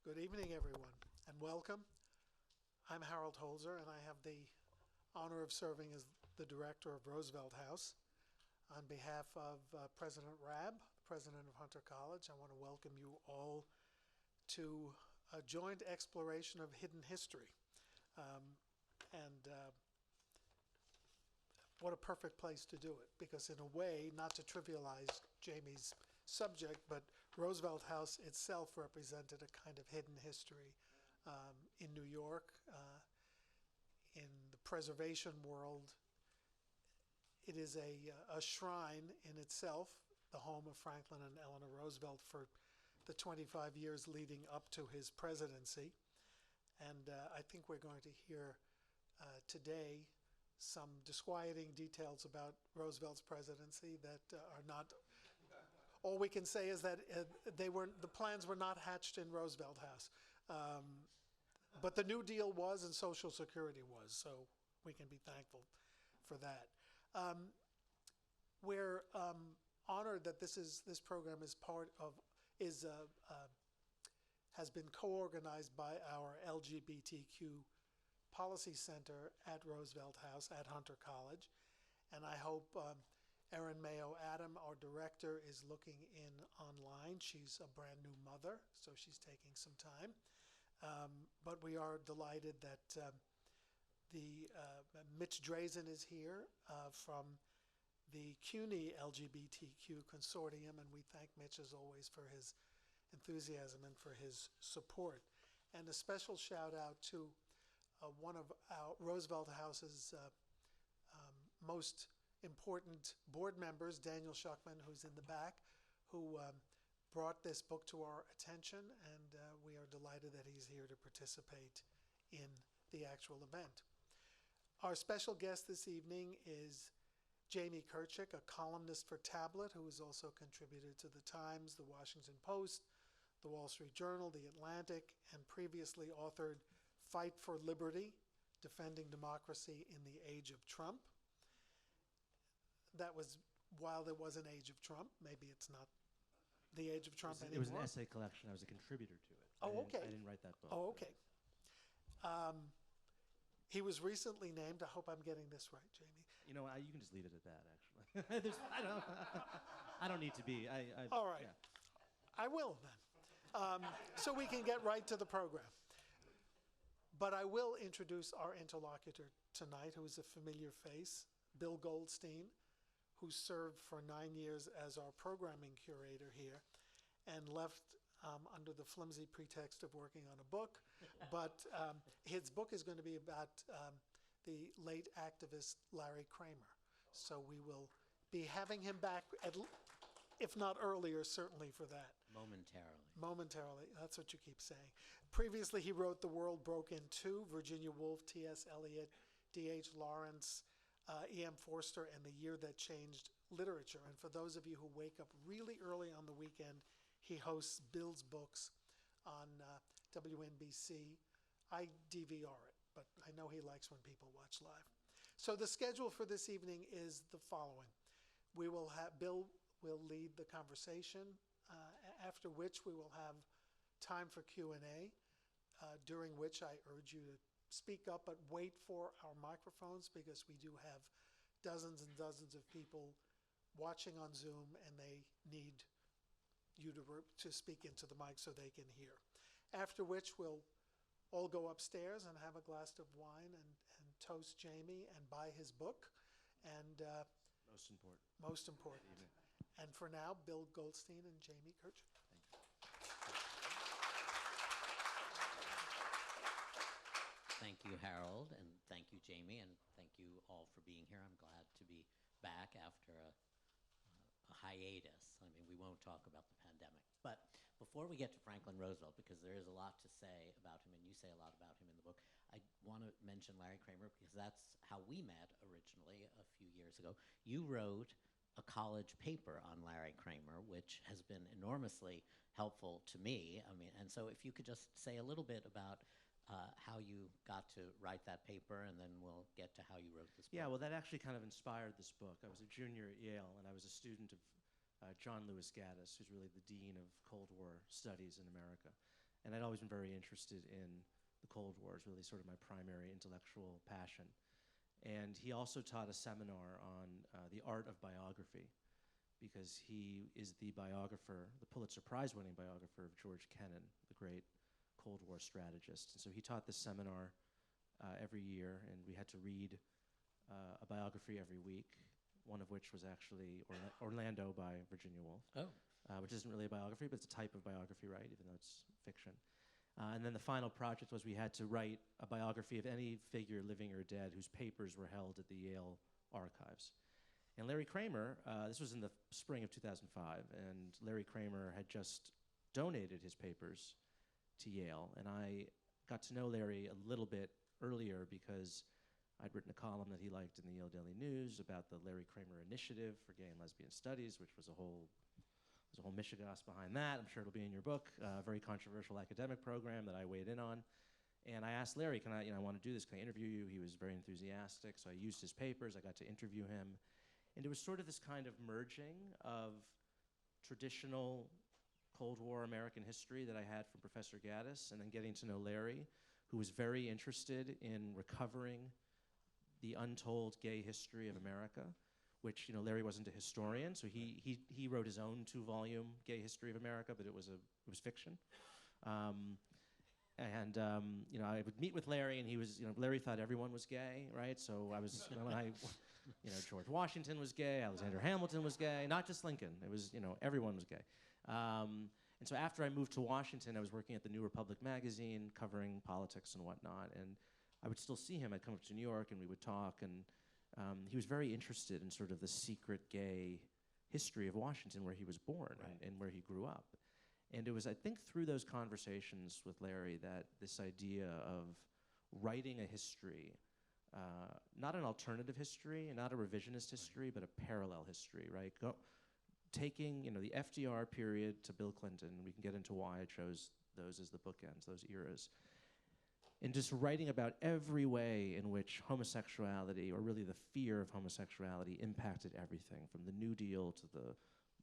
Good evening, everyone, and welcome. I'm Harold Holzer, and I have the honor of serving as the director of Roosevelt House. On behalf of President Rabb, president of Hunter College, I want to welcome you all to a joint exploration of hidden history. And what a perfect place to do it, because in a way, not to trivialize Jamie's subject, but Roosevelt House itself represented a kind of hidden history in New York, in the preservation world. It is a shrine in itself, the home of Franklin and Eleanor Roosevelt for the 25 years leading up to his presidency. And I think we're going to hear today some disquieting details about Roosevelt's presidency that are not. All we can say is that the plans were not hatched in Roosevelt House, but the New Deal was, and Social Security was. So we can be thankful for that. We're honored that this program is has been co-organized by our LGBTQ Policy Center at Roosevelt House at Hunter College, and I hope Erin Mayo Adam, our director, is looking in online. She's a brand new mother, so she's taking some time. But we are delighted that Mitch Drazen is here from the CUNY LGBTQ Consortium, and we thank Mitch as always for his enthusiasm and for his support. And a special shout out to one of our Roosevelt House's most important board members, Daniel Schuckman, who's in the back, who brought this book to our attention, and we are delighted that he's here to participate in the actual event. Our special guest this evening is Jamie Kirchick, a columnist for Tablet, who has also contributed to The Times, The Washington Post, The Wall Street Journal, The Atlantic, and previously authored Fight for Liberty, Defending Democracy in the Age of Trump. That was while there was an age of Trump. Maybe it's not the age of Trump anymore. It was an essay collection. I was a contributor to it. Oh, okay. I didn't write that book. Oh, okay. He was recently named, I hope I'm getting this right, Jamie. You know, you can just leave it at that, actually. I don't need to be. All right. Yeah. I will then, so we can get right to the program. But I will introduce our interlocutor tonight, who is a familiar face, Bill Goldstein, who served for 9 years as our programming curator here and left under the flimsy pretext of working on a book. But his book is going to be about the late activist Larry Kramer. So we will be having him back, if not earlier, certainly for that. Momentarily. Momentarily, that's what you keep saying. Previously, he wrote The World Broke in Two, Virginia Woolf, T.S. Eliot, D.H. Lawrence, E.M. Forster, and The Year That Changed Literature. And for those of you who wake up really early on the weekend, he hosts Bill's Books on WNBC. I DVR it, but I know he likes when people watch live. So the schedule for this evening is the following. We will have Bill will lead the conversation, after which we will have time for Q&A, during which I urge you to speak up, but wait for our microphones, because we do have dozens and dozens of people watching on Zoom, and they need you to speak into the mic so they can hear. After which we'll all go upstairs and have a glass of wine and toast Jamie and buy his book. And Most important. most important. And for now, Bill Goldstein and Jamie Kirchick. Thank you. Thank you, Harold, and thank you, Jamie, and thank you all for being here. I'm glad to be back after a hiatus. I mean, we won't talk about the pandemic. But before we get to Franklin Roosevelt, because there is a lot to say about him, and you say a lot about him in the book, I want to mention Larry Kramer, because that's how we met originally a few years ago. You wrote a college paper on Larry Kramer, which has been enormously helpful to me. I mean, and so if you could just say a little bit about how you got to write that paper, and then we'll get to how you wrote this book. Yeah, well, that actually kind of inspired this book. I was a junior at Yale, and I was a student of John Lewis Gaddis, who's really the dean of Cold War studies in America. And I'd always been very interested in the Cold War. It was really sort of my primary intellectual passion. And he also taught a seminar on the art of biography, because he is the biographer, the Pulitzer Prize-winning biographer of George Kennan, the great Cold War strategist. And so he taught this seminar every year, and we had to read a biography every week, one of which was actually Orlando by Virginia Woolf, which isn't really a biography, but it's a type of biography, right, even though it's fiction. And then the final project was we had to write a biography of any figure, living or dead, whose papers were held at the Yale archives. And Larry Kramer, this was in the spring of 2005, and Larry Kramer had just donated his papers to Yale. And I got to know Larry a little bit earlier because I'd written a column that he liked in the Yale Daily News about the Larry Kramer Initiative for Gay and Lesbian Studies, which was a whole mishigas behind that. I'm sure it'll be in your book. A very controversial academic program that I weighed in on. And I asked Larry, I want to do this, can I interview you? He was very enthusiastic, so I used his papers. I got to interview him. And it was sort of this kind of merging of traditional Cold War American history that I had from Professor Gaddis, and then getting to know Larry, who was very interested in recovering the untold gay history of America, which, Larry wasn't a historian, so he wrote his own 2-volume Gay History of America, but it was fiction. I would meet with Larry, and he was, Larry thought everyone was gay, right? So I was, George Washington was gay, Alexander Hamilton was gay, not just Lincoln. It was, everyone was gay. And so after I moved to Washington, I was working at the New Republic magazine, covering politics and whatnot, and I would still see him. I'd come up to New York, and we would talk, and he was very interested in sort of the secret gay history of Washington, where he was born, Right. and where he grew up. And it was, I think, through those conversations with Larry that this idea of writing a history, not an alternative history and not a revisionist history, but a parallel history, right? Taking, the FDR period to Bill Clinton, we can get into why I chose those as the bookends, those eras, and just writing about every way in which homosexuality, or really the fear of homosexuality, impacted everything, from the New Deal to the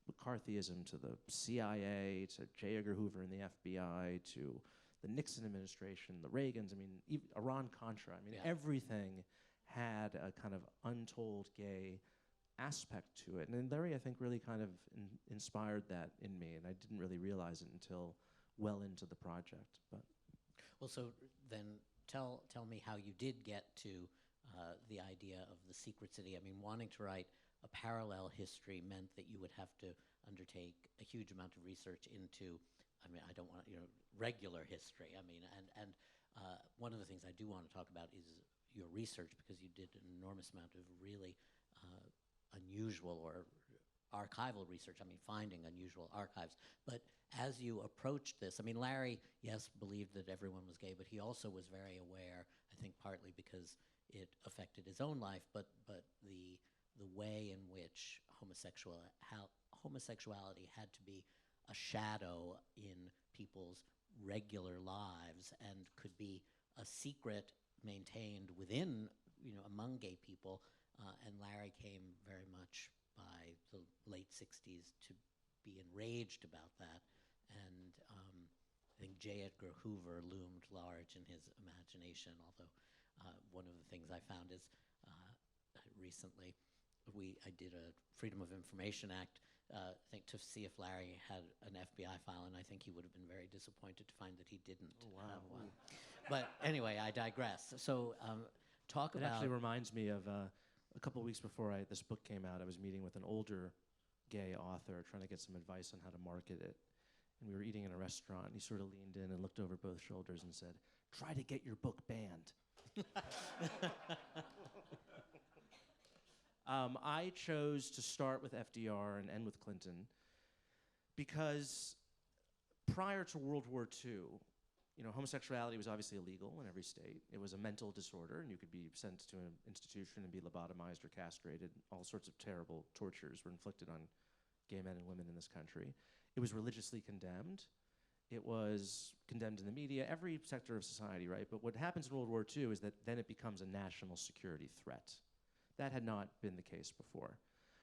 McCarthyism to the CIA to J. Edgar Hoover and the FBI to the Nixon administration, the Reagans, even Iran-Contra. Yeah. Everything had a kind of untold gay aspect to it. And then Larry, I think, really kind of inspired that in me, and I didn't really realize it until well into the project. But Well, so then tell me how you did get to the idea of the secret city. Wanting to write a parallel history meant that you would have to undertake a huge amount of research into, I don't want, regular history. And one of the things I do want to talk about is your research, because you did an enormous amount of really unusual or archival research, finding unusual archives. But as you approached this, Larry, yes, believed that everyone was gay, but he also was very aware, I think partly because it affected his own life, but the way in which homosexuality had to be a shadow in people's regular lives and could be a secret maintained within, among gay people. And Larry came very much by the late 60s to be enraged about that. And I think J. Edgar Hoover loomed large in his imagination, although one of the things I found is recently I did a Freedom of Information Act thing to see if Larry had an FBI file, and I think he would have been very disappointed to find that he didn't have one. But anyway, I digress. So talk it about... actually reminds me of a couple of weeks before this book came out, I was meeting with an older gay author trying to get some advice on how to market it. And we were eating in a restaurant, and he sort of leaned in and looked over both shoulders and said, "Try to get your book banned." I chose to start with FDR and end with Clinton because prior to World War II, homosexuality was obviously illegal in every state. It was a mental disorder, and you could be sent to an institution and be lobotomized or castrated. All sorts of terrible tortures were inflicted on gay men and women in this country. It was religiously condemned. It was condemned in the media, every sector of society, right? But what happens in World War II is that then it becomes a national security threat. That had not been the case before,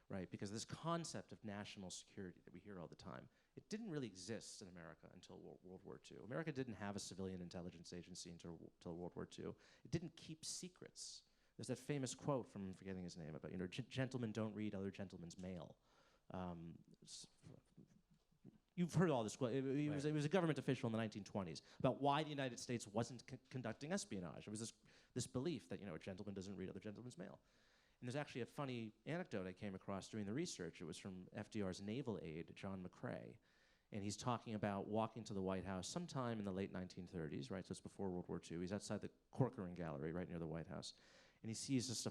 right? Because this concept of national security that we hear all the time it didn't really exist in America until World War II. America didn't have a civilian intelligence agency until World War II. It didn't keep secrets. There's that famous quote from, I'm forgetting his name, about, gentlemen don't read other gentlemen's mail. You've heard all this. It was a government official in the 1920s about why the United States wasn't conducting espionage. It was this belief that a gentleman doesn't read other gentlemen's mail. And there's actually a funny anecdote I came across doing the research. It was from FDR's naval aide, John McCrae. And he's talking about walking to the White House sometime in the late 1930s, right? So it's before World War II. He's outside the Corcoran Gallery right near the White House. And he sees just a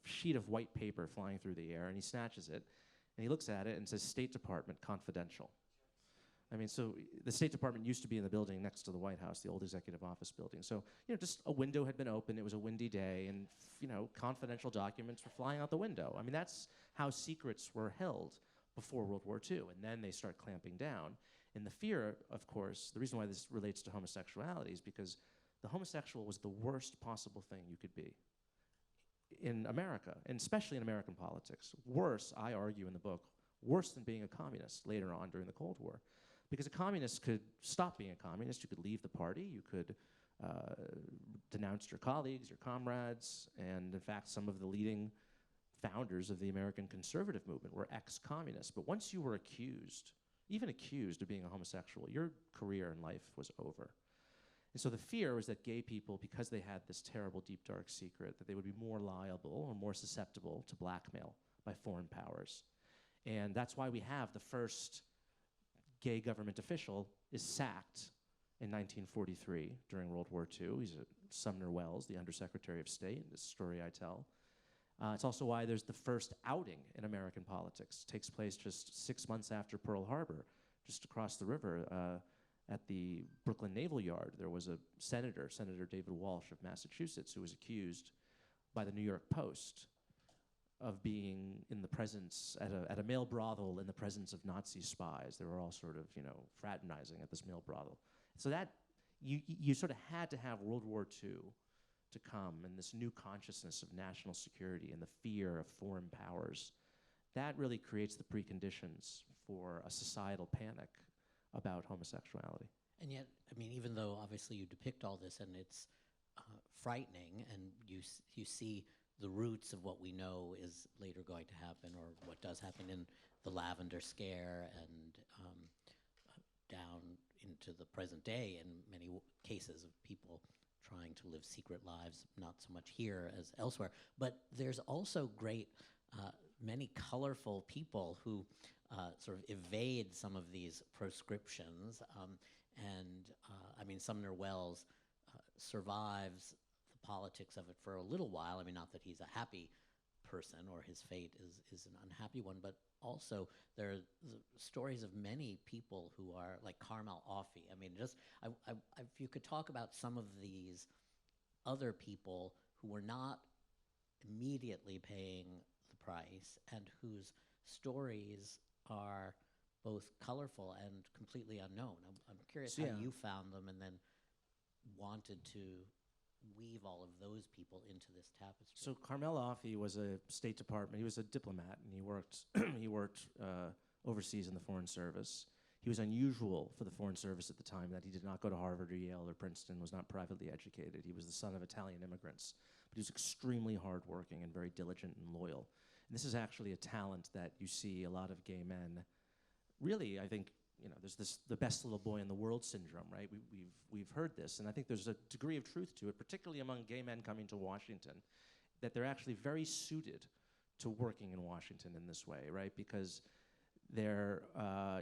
sheet of white paper flying through the air, and he snatches it. And he looks at it and says, State Department, confidential. I mean, so the State Department used to be in the building next to the White House, the old executive office building. So, just a window had been open. It was a windy day, and, confidential documents were flying out the window. I mean, that's how secrets were held before World War II. And then they start clamping down. And the fear, of course, the reason why this relates to homosexuality is because the homosexual was the worst possible thing you could be in America, and especially in American politics. Worse, I argue in the book, worse than being a communist later on during the Cold War. Because a communist could stop being a communist. You could leave the party. You could denounce your colleagues, your comrades, and in fact, some of the leading founders of the American conservative movement were ex-communists. But once you were accused, even accused of being a homosexual, your career in life was over. And so the fear was that gay people, because they had this terrible, deep, dark secret, that they would be more liable or more susceptible to blackmail by foreign powers. And that's why we have the first gay government official is sacked in 1943 during World War II. He's Sumner Welles, the Undersecretary of State, this story I tell. It's also why there's the first outing in American politics. It takes place just 6 months after Pearl Harbor, just across the river at the Brooklyn Naval Yard. There was a senator, Senator David Walsh of Massachusetts, who was accused by the New York Post of being in the presence, at a male brothel in the presence of Nazi spies. They were all sort of, fraternizing at this male brothel. So that, you sort of had to have World War II to come, and this new consciousness of national security and the fear of foreign powers. That really creates the preconditions for a societal panic about homosexuality. And yet, even though obviously you depict all this and it's frightening, and you see the roots of what we know is later going to happen, or what does happen in the Lavender Scare and down into the present day in many cases of people trying to live secret lives, not so much here as elsewhere. But there's also many colorful people who sort of evade some of these proscriptions. Sumner Welles survives the politics of it for a little while. Not that he's a happy person or his fate is an unhappy one, but also there are stories of many people who are like Carmel Offee. If you could talk about some of these other people who were not immediately paying the price and whose stories are both colorful and completely unknown. I'm curious how you found them and then wanted to weave all of those people into this tapestry. So Carmel Offee was a State Department. He was a diplomat, and he worked overseas in the Foreign Service. He was unusual for the Foreign Service at the time, that he did not go to Harvard or Yale or Princeton, was not privately educated. He was the son of Italian immigrants, but he was extremely hardworking and very diligent and loyal. And this is actually a talent that you see a lot of gay men. Really, I think, there's the best little boy in the world syndrome, right? We've heard this, and I think there's a degree of truth to it, particularly among gay men coming to Washington, that they're actually very suited to working in Washington in this way, right? Because they're,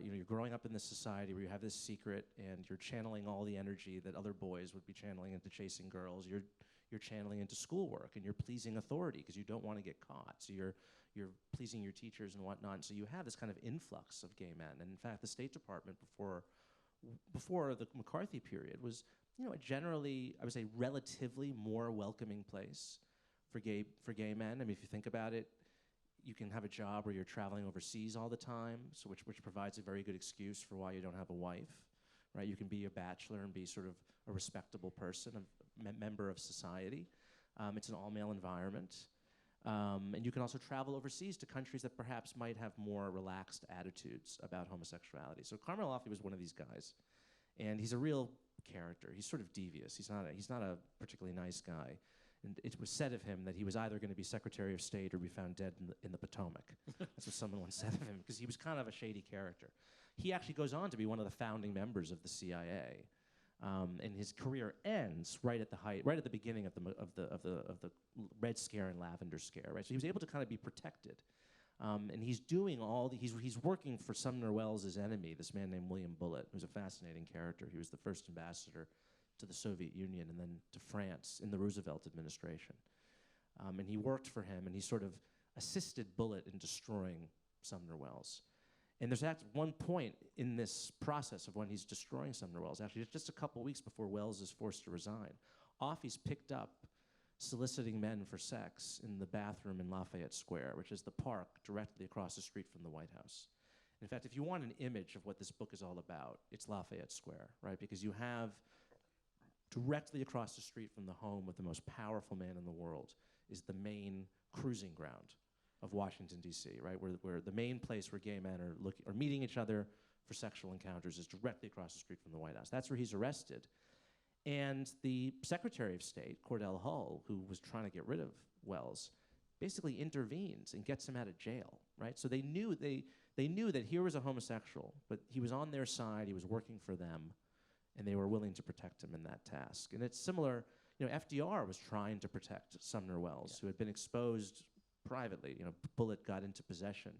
you're growing up in this society where you have this secret, and you're channeling all the energy that other boys would be channeling into chasing girls. You're channeling into schoolwork, and you're pleasing authority because you don't want to get caught. So you're pleasing your teachers and whatnot. So you have this kind of influx of gay men. And in fact, the State Department before the McCarthy period was, a generally, I would say, relatively more welcoming place for gay men. If you think about it, you can have a job where you're traveling overseas all the time, so which provides a very good excuse for why you don't have a wife, right? You can be a bachelor and be sort of a respectable person, a member of society. It's an all-male environment. And you can also travel overseas to countries that perhaps might have more relaxed attitudes about homosexuality. So Carmel was one of these guys, and he's a real character. He's sort of devious. He's not a particularly nice guy. And it was said of him that he was either going to be Secretary of State or be found dead in the Potomac. That's what someone once said of him, because he was kind of a shady character. He actually goes on to be one of the founding members of the CIA. And his career ends right at the beginning of the Red Scare and Lavender Scare, right? So he was able to kind of be protected, and he's doing he's working for Sumner Welles' enemy, this man named William Bullitt, who's a fascinating character. He was the first ambassador to the Soviet Union and then to France in the Roosevelt administration, and he worked for him, and he sort of assisted Bullitt in destroying Sumner Welles. And there's one point in this process of when he's destroying Sumner Welles, actually just a couple weeks before Welles is forced to resign, off he's picked up soliciting men for sex in the bathroom in Lafayette Square, which is the park directly across the street from the White House. In fact, if you want an image of what this book is all about, it's Lafayette Square, right? Because you have directly across the street from the home of the most powerful man in the world is the main cruising ground of Washington, D.C., right, where the main place where gay men are meeting each other for sexual encounters is directly across the street from the White House. That's where he's arrested. And the Secretary of State, Cordell Hull, who was trying to get rid of Welles, basically intervenes and gets him out of jail, right? So they knew that here was a homosexual, but he was on their side, he was working for them, and they were willing to protect him in that task. And it's similar, FDR was trying to protect Sumner Welles, who had been exposed privately. Bullitt got into possession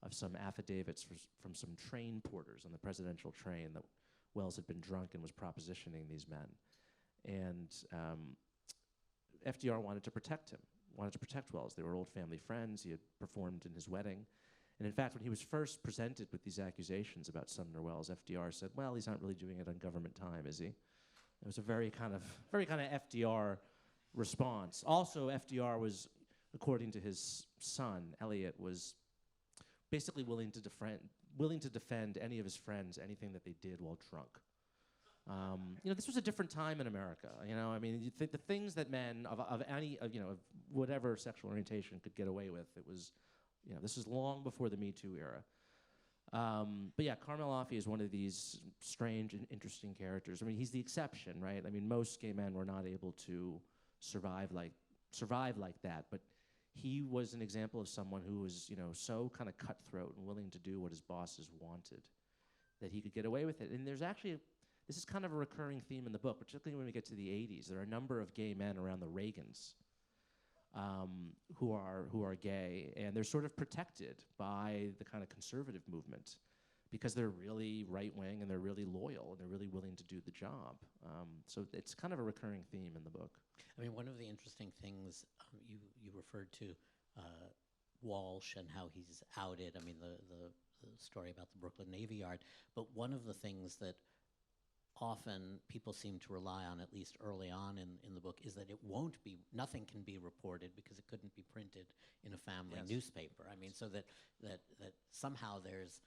of some affidavits from some train porters on the presidential train that Welles had been drunk and was propositioning these men. And FDR wanted to protect him, wanted to protect Welles. They were old family friends. He had performed in his wedding. And in fact, when he was first presented with these accusations about Sumner Welles, FDR said, well, he's not really doing it on government time, is he? It was a very kind of FDR response. Also, FDR was, according to his son, Elliot, was basically willing to defend any of his friends, anything that they did while drunk. This was a different time in America. You think the things that men of whatever sexual orientation could get away with, it was, this is long before the Me Too era. But yeah, Carmel Offee is one of these strange and interesting characters. He's the exception, right? Most gay men were not able to survive like that, but he was an example of someone who was, so kind of cutthroat and willing to do what his bosses wanted, that he could get away with it. And this is kind of a recurring theme in the book, particularly when we get to the 80s. There are a number of gay men around the Reagans who are gay, and they're sort of protected by the kind of conservative movement because they're really right-wing and they're really loyal and they're really willing to do the job. So it's kind of a recurring theme in the book. One of the interesting things you referred to Walsh and how he's outed. The story about the Brooklyn Navy Yard. But one of the things that often people seem to rely on, at least early on in the book, is that nothing can be reported because it couldn't be printed in a family newspaper. So that somehow there's,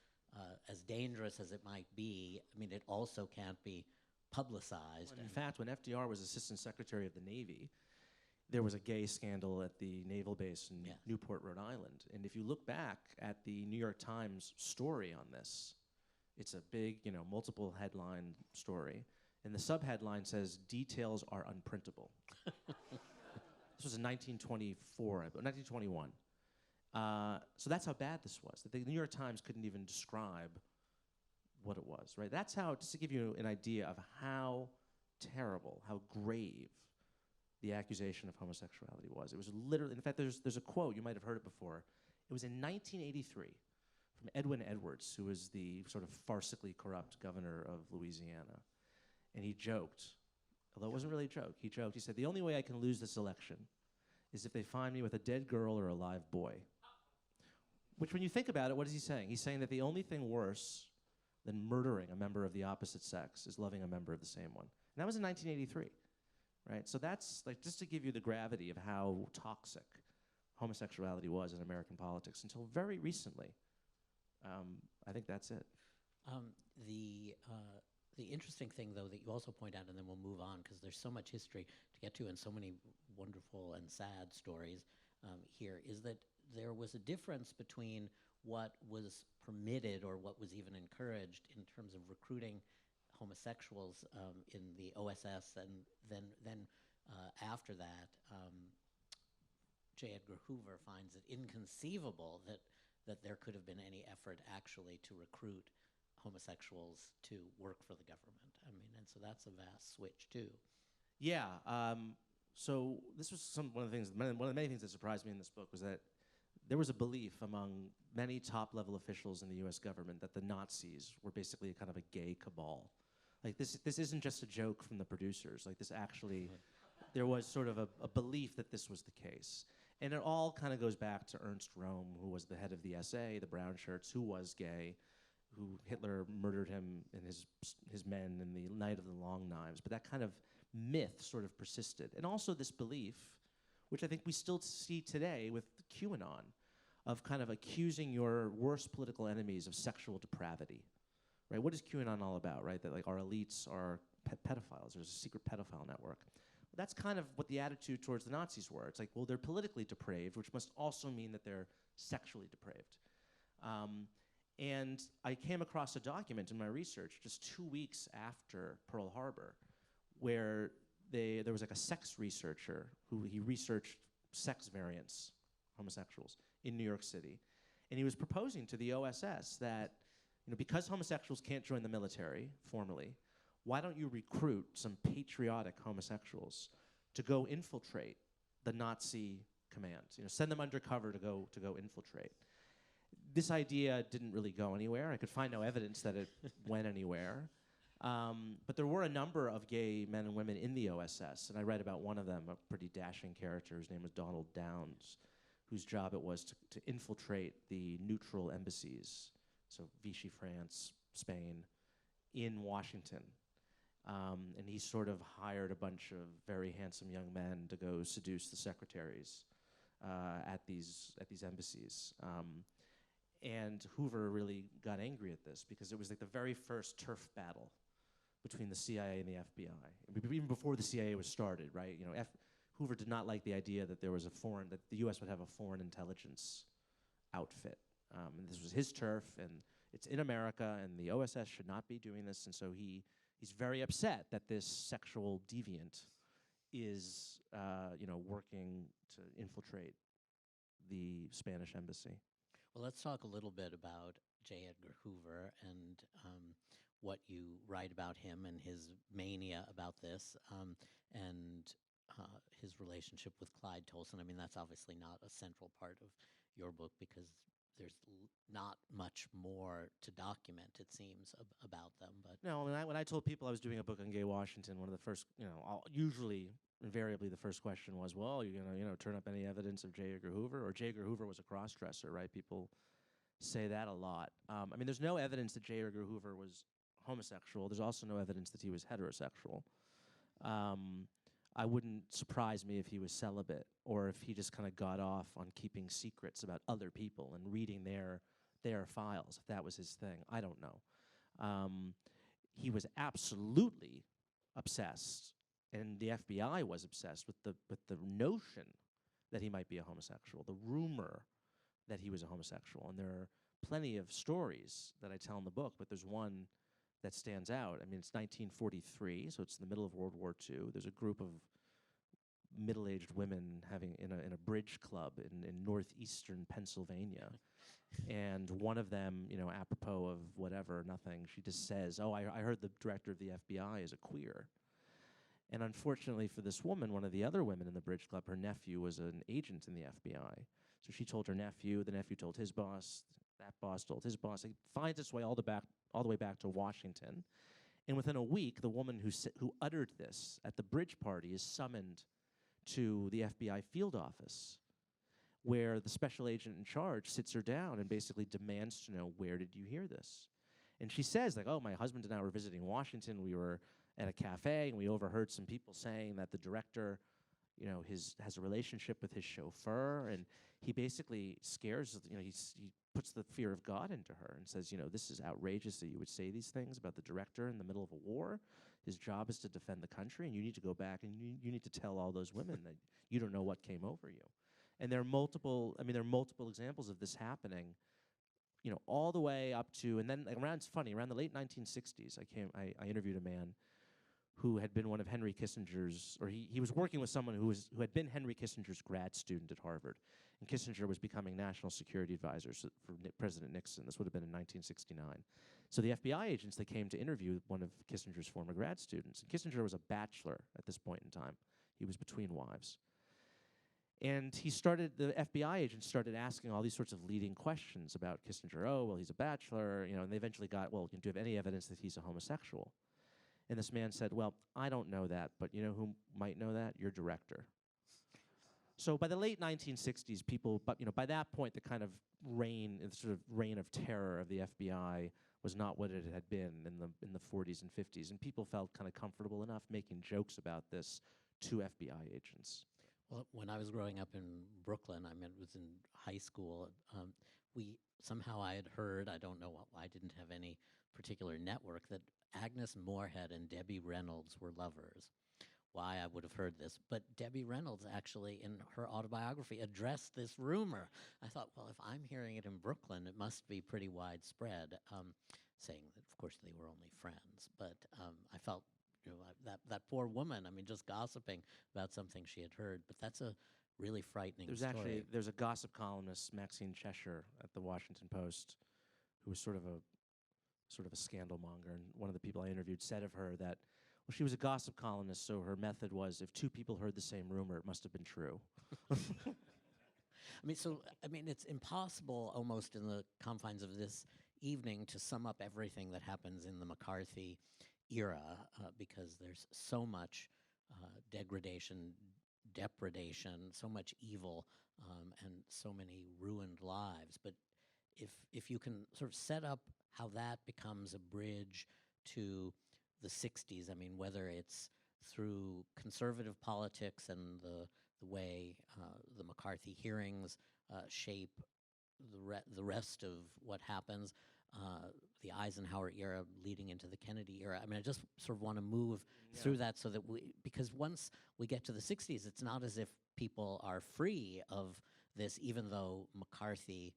as dangerous as it might be, it also can't be publicized. In fact, when FDR was Assistant Secretary of the Navy, there was a gay scandal at the naval base in Newport, Rhode Island. And if you look back at the New York Times story on this, it's a big, multiple headline story. And the subheadline says, "Details are unprintable." This was in 1921. So that's how bad this was. That the New York Times couldn't even describe what it was, right? That's how, just to give you an idea of how terrible, how grave the accusation of homosexuality was. It was literally, in fact, there's a quote, you might have heard it before. It was in 1983 from Edwin Edwards, who was the sort of farcically corrupt governor of Louisiana. And he joked, although it wasn't really a joke, he said, "The only way I can lose this election is if they find me with a dead girl or a live boy." Which, when you think about it, what is he saying? He's saying that the only thing worse than murdering a member of the opposite sex is loving a member of the same one. And that was in 1983, right? So that's, just to give you the gravity of how toxic homosexuality was in American politics until very recently. I think that's it. The interesting thing, though, that you also point out, and then we'll move on, because there's so much history to get to and so many wonderful and sad stories here is that there was a difference between what was permitted or what was even encouraged in terms of recruiting homosexuals in the OSS, and then after that, J. Edgar Hoover finds it inconceivable that there could have been any effort actually to recruit homosexuals to work for the government. I mean, and so that's a vast switch too. Yeah. So this was one of the things. One of the many things that surprised me in this book was that there was a belief among many top-level officials in the U.S. government that the Nazis were basically a kind of a gay cabal. Like this isn't just a joke from the producers. Like this actually, there was sort of a belief that this was the case. And it all kind of goes back to Ernst Röhm, who was the head of the SA, the Brown Shirts, who was gay, who Hitler murdered him and his men in the Night of the Long Knives. But that kind of myth sort of persisted. And also this belief, which I think we still see today with QAnon, of kind of accusing your worst political enemies of sexual depravity. Right? What is QAnon all about, right? That like our elites are pedophiles. There's a secret pedophile network. That's kind of what the attitude towards the Nazis were. It's like, well, they're politically depraved, which must also mean that they're sexually depraved. And I came across a document in my research just 2 weeks after Pearl Harbor, where there was like a sex researcher who he researched sex variants, homosexuals, in New York City. And he was proposing to the OSS that, because homosexuals can't join the military formally, why don't you recruit some patriotic homosexuals to go infiltrate the Nazi command? Send them undercover to go infiltrate. This idea didn't really go anywhere. I could find no evidence that it went anywhere. But there were a number of gay men and women in the OSS, and I read about one of them, a pretty dashing character. His name was Donald Downs, whose job it was to infiltrate the neutral embassies, so Vichy France, Spain, in Washington. And he sort of hired a bunch of very handsome young men to go seduce the secretaries at these embassies. And Hoover really got angry at this because it was like the very first turf battle between the CIA and the FBI. Even before the CIA was started, right? Hoover did not like the idea that there was that the U.S. would have a foreign intelligence outfit. And this was his turf, and it's in America, and the OSS should not be doing this. And so he's very upset that this sexual deviant is, working to infiltrate the Spanish embassy. Well, let's talk a little bit about J. Edgar Hoover and what you write about him and his mania about this, and his relationship with Clyde Tolson. I mean, that's obviously not a central part of your book because there's not much more to document, it seems, about them. But no, when I told people I was doing a book on gay Washington, one of the first, invariably the first question was, well, you're gonna, turn up any evidence of J. Edgar Hoover? Or J. Edgar Hoover was a cross-dresser, right? People say that a lot. There's no evidence that J. Edgar Hoover was homosexual. There's also no evidence that he was heterosexual. I wouldn't surprise me if he was celibate or if he just kind of got off on keeping secrets about other people and reading their files, if that was his thing. I don't know. He was absolutely obsessed, and the FBI was obsessed with the notion that he might be a homosexual, the rumor that he was a homosexual. And there are plenty of stories that I tell in the book, but there's one that stands out. It's 1943, so it's in the middle of World War II. There's a group of middle-aged women having in a bridge club in northeastern Pennsylvania. And one of them, apropos of whatever, nothing, she just says, oh, I heard the director of the FBI is a queer. And unfortunately for this woman, one of the other women in the bridge club, her nephew was an agent in the FBI. So she told her nephew, the nephew told his boss, that boss told his boss. It finds its way all the way back to Washington. And within a week, the woman who uttered this at the bridge party is summoned to the FBI field office, where the special agent in charge sits her down and basically demands to know, where did you hear this? And she says, like, oh, my husband and I were visiting Washington. We were at a cafe, and we overheard some people saying that the director, has a relationship with his chauffeur, and he basically scares, he puts the fear of God into her and says, this is outrageous that you would say these things about the director in the middle of a war. His job is to defend the country, and you need to go back and you need to tell all those women that you don't know what came over you. And there are multiple, I mean, there are multiple examples of this happening, you know, all the way up to, and then like, around, it's funny, around the late 1960s, I interviewed a man who had been one of Henry Kissinger's, or he was working with someone who had been Henry Kissinger's grad student at Harvard. And Kissinger was becoming national security advisor for President Nixon. This would have been in 1969. So the FBI agents, they came to interview one of Kissinger's former grad students. And Kissinger was a bachelor at this point in time. He was between wives. And the FBI agents started asking all these sorts of leading questions about Kissinger. Oh, well, he's a bachelor, you know, and they eventually got, well, do you have any evidence that he's a homosexual? And this man said, well, I don't know that, but you know who might know that? Your director. So by the late 1960s, by that point, the kind of reign of terror of the FBI was not what it had been in the 40s and 50s, and people felt kind of comfortable enough making jokes about this to FBI agents. Well, when I was growing up in Brooklyn, I mean, it was in high school, I had heard, I don't know, I didn't have any particular network, that Agnes Moorehead and Debbie Reynolds were lovers. Why I would have heard this, but Debbie Reynolds actually, in her autobiography, addressed this rumor. I thought, well, if I'm hearing it in Brooklyn, it must be pretty widespread, saying that, of course, they were only friends. But I felt, you know, that poor woman, I mean, just gossiping about something she had heard. But that's a really frightening story. There's a gossip columnist, Maxine Cheshire, at the Washington Post, who was sort of a scandal monger. And one of the people I interviewed said of her that, well, she was a gossip columnist, so her method was, if two people heard the same rumor, it must have been true. It's impossible almost in the confines of this evening to sum up everything that happens in the McCarthy era, because there's so much degradation, depredation, so much evil, and so many ruined lives. But if you can sort of set up how that becomes a bridge to the 60s, I mean, whether it's through conservative politics and the way the McCarthy hearings shape the rest of what happens, the Eisenhower era leading into the Kennedy era. I mean, I just sort of want to move through that so that because once we get to the 60s, it's not as if people are free of this, even though McCarthy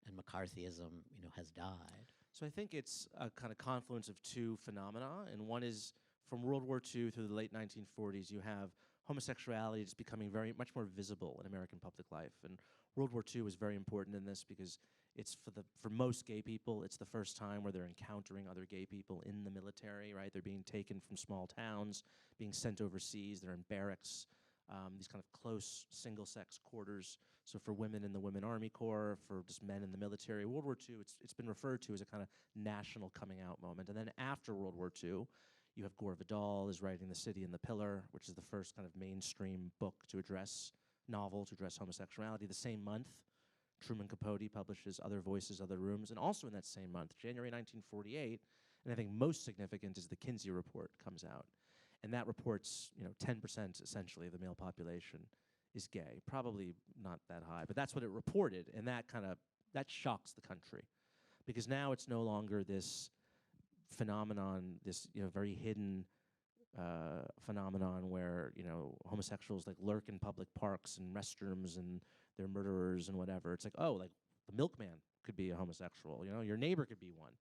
and McCarthyism, you know, has died. So I think it's a kind of confluence of two phenomena, and one is from World War II through the late 1940s, you have homosexuality just becoming much more visible in American public life. And World War II was very important in this because it's for most gay people, it's the first time where they're encountering other gay people in the military, right? They're being taken from small towns, being sent overseas, they're in barracks, these kind of close single-sex quarters. So for women in the Women Army Corps, for just men in the military, World War II, it's been referred to as a kind of national coming out moment. And then after World War II, you have Gore Vidal is writing The City and the Pillar, which is the first kind of mainstream novel to address homosexuality. The same month, Truman Capote publishes Other Voices, Other Rooms, and also in that same month, January 1948, and I think most significant is the Kinsey Report comes out. And that reports, 10% essentially of the male population is gay. Probably not that high, but that's what it reported, and that shocks the country, because now it's no longer this phenomenon, this very hidden phenomenon where homosexuals like lurk in public parks and restrooms and they're murderers and whatever. It's like, oh, like the milkman could be a homosexual. Your neighbor could be one.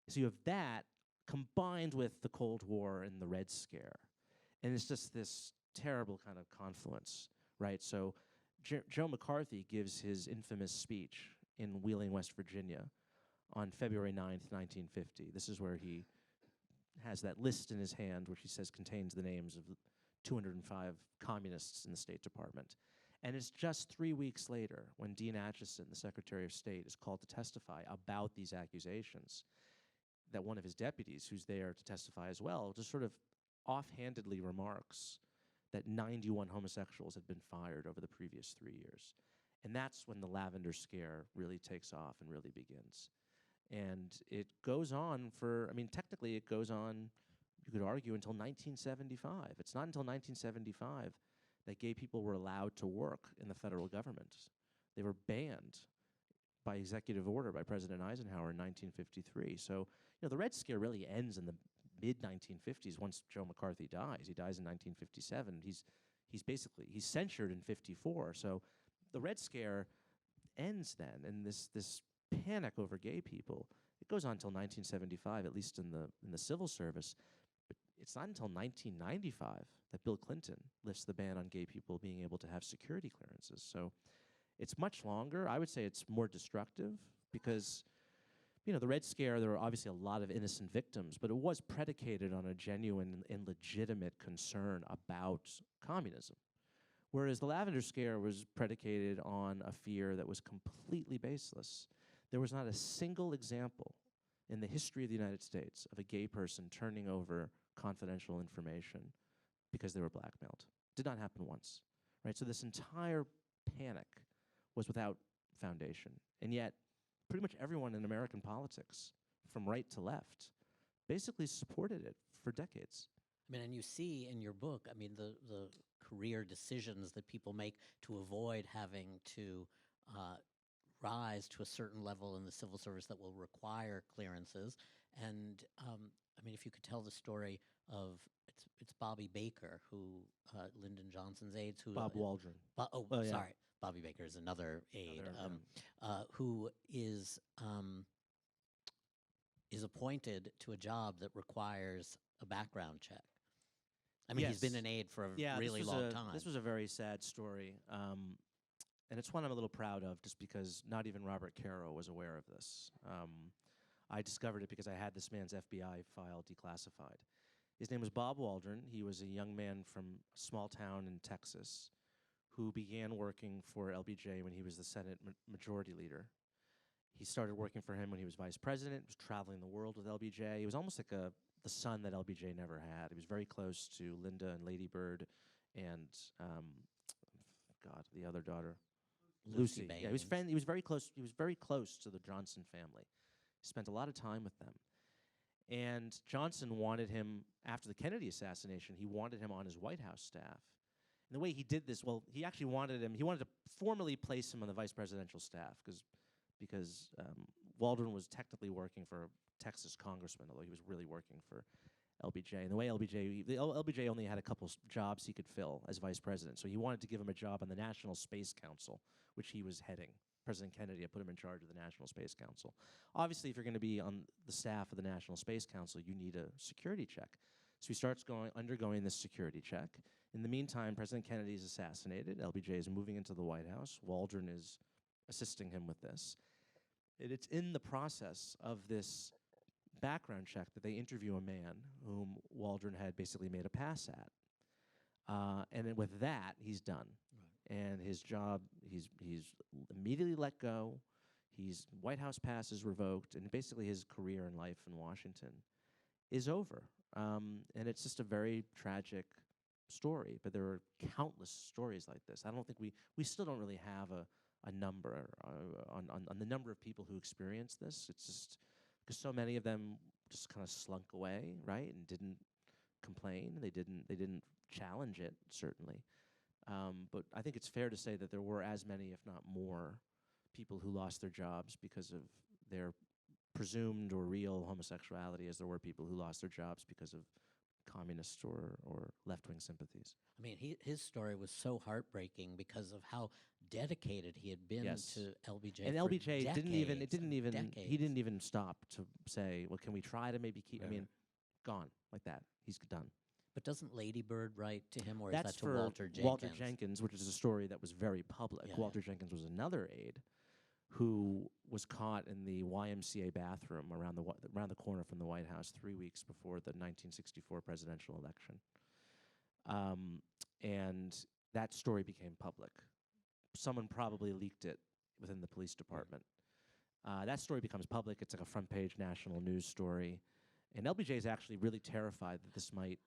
So you have that combined with the Cold War and the Red Scare, and it's just this terrible kind of confluence, right? So Joe McCarthy gives his infamous speech in Wheeling, West Virginia on February 9th, 1950. This is where he has that list in his hand, which he says contains the names of 205 communists in the State Department. And it's just 3 weeks later when Dean Acheson, the Secretary of State, is called to testify about these accusations that one of his deputies, who's there to testify as well, just sort of offhandedly remarks that 91 homosexuals had been fired over the previous 3 years. And that's when the Lavender Scare really takes off and really begins. And it goes on technically it goes on, you could argue, until 1975. It's not until 1975 that gay people were allowed to work in the federal government. They were banned by executive order by President Eisenhower in 1953. So, the Red Scare really ends in the mid-1950s once Joe McCarthy dies. He dies in 1957. He's censured in 54. So the Red Scare ends then, and this panic over gay people, it goes on until 1975, at least in the civil service. But it's not until 1995 that Bill Clinton lifts the ban on gay people being able to have security clearances. So it's much longer. I would say it's more destructive because, the Red Scare, there were obviously a lot of innocent victims, but it was predicated on a genuine and legitimate concern about communism. Whereas the Lavender Scare was predicated on a fear that was completely baseless. There was not a single example in the history of the United States of a gay person turning over confidential information because they were blackmailed. Did not happen once, right? So this entire panic was without foundation. And yet, pretty much everyone in American politics, from right to left, basically supported it for decades. I mean, and you see in your book, I mean, the career decisions that people make to avoid having to rise to a certain level in the civil service that will require clearances. And I mean, if you could tell the story of it's Bobby Baker, who Lyndon Johnson's aides, who Bob Waldron. Sorry, yeah. Bobby Baker is another aide, Another, who is appointed to a job that requires a background check. I mean, he's been an aide for a really long time. This was a very sad story, and it's one I'm a little proud of, just because not even Robert Caro was aware of this. I discovered it because I had this man's FBI file declassified. His name was Bob Waldron. He was a young man from a small town in Texas who began working for LBJ when he was the Senate Majority Leader. He started working for him when he was vice president, was traveling the world with LBJ. He was almost like the son that LBJ never had. He was very close to Linda and Lady Bird and, the other daughter, Lucy. Yeah, he was very close. He was very close to the Johnson family. He spent a lot of time with them. And Johnson wanted him, after the Kennedy assassination, he wanted him on his White House staff. And the way he did this, he actually wanted to formally place him on the vice presidential staff because Waldron was technically working for a Texas congressman, although he was really working for LBJ. And the way LBJ only had a couple jobs he could fill as vice president, so he wanted to give him a job on the National Space Council, which he was heading. President Kennedy had put him in charge of the National Space Council. Obviously, if you're going to be on the staff of the National Space Council, you need a security check. So he starts undergoing this security check. In the meantime, President Kennedy is assassinated. LBJ is moving into the White House. Waldron is assisting him with this. It's in the process of this background check that they interview a man whom Waldron had basically made a pass at. And then with that, he's done. Right. And his job, he's immediately let go. His White House pass is revoked, and basically his career in life in Washington is over. And it's just a very tragic story, but there are countless stories like this. I don't think we still don't really have a number on the number of people who experience this. It's just because so many of them just kind of slunk away, right, and didn't complain. They didn't challenge it, certainly. But I think it's fair to say that there were as many, if not more, people who lost their jobs because of their presumed or real homosexuality as there were people who lost their jobs because of communist or left-wing sympathies. I mean, his story was so heartbreaking because of how dedicated he had been to LBJ. And for LBJ decades. he didn't even stop to say, well, can we try to maybe keep, Right. I mean, gone like that. He's done. But doesn't Lady Bird write to him, or That's is that to for Walter Jenkins? Walter Jenkins, which is a story that was very public. Yeah, Walter Jenkins was another aide who was caught in the YMCA bathroom around the corner from the White House 3 weeks before the 1964 presidential election. And that story became public. Someone probably leaked it within the police department. That story becomes public. It's like a front-page national news story. And LBJ is actually really terrified that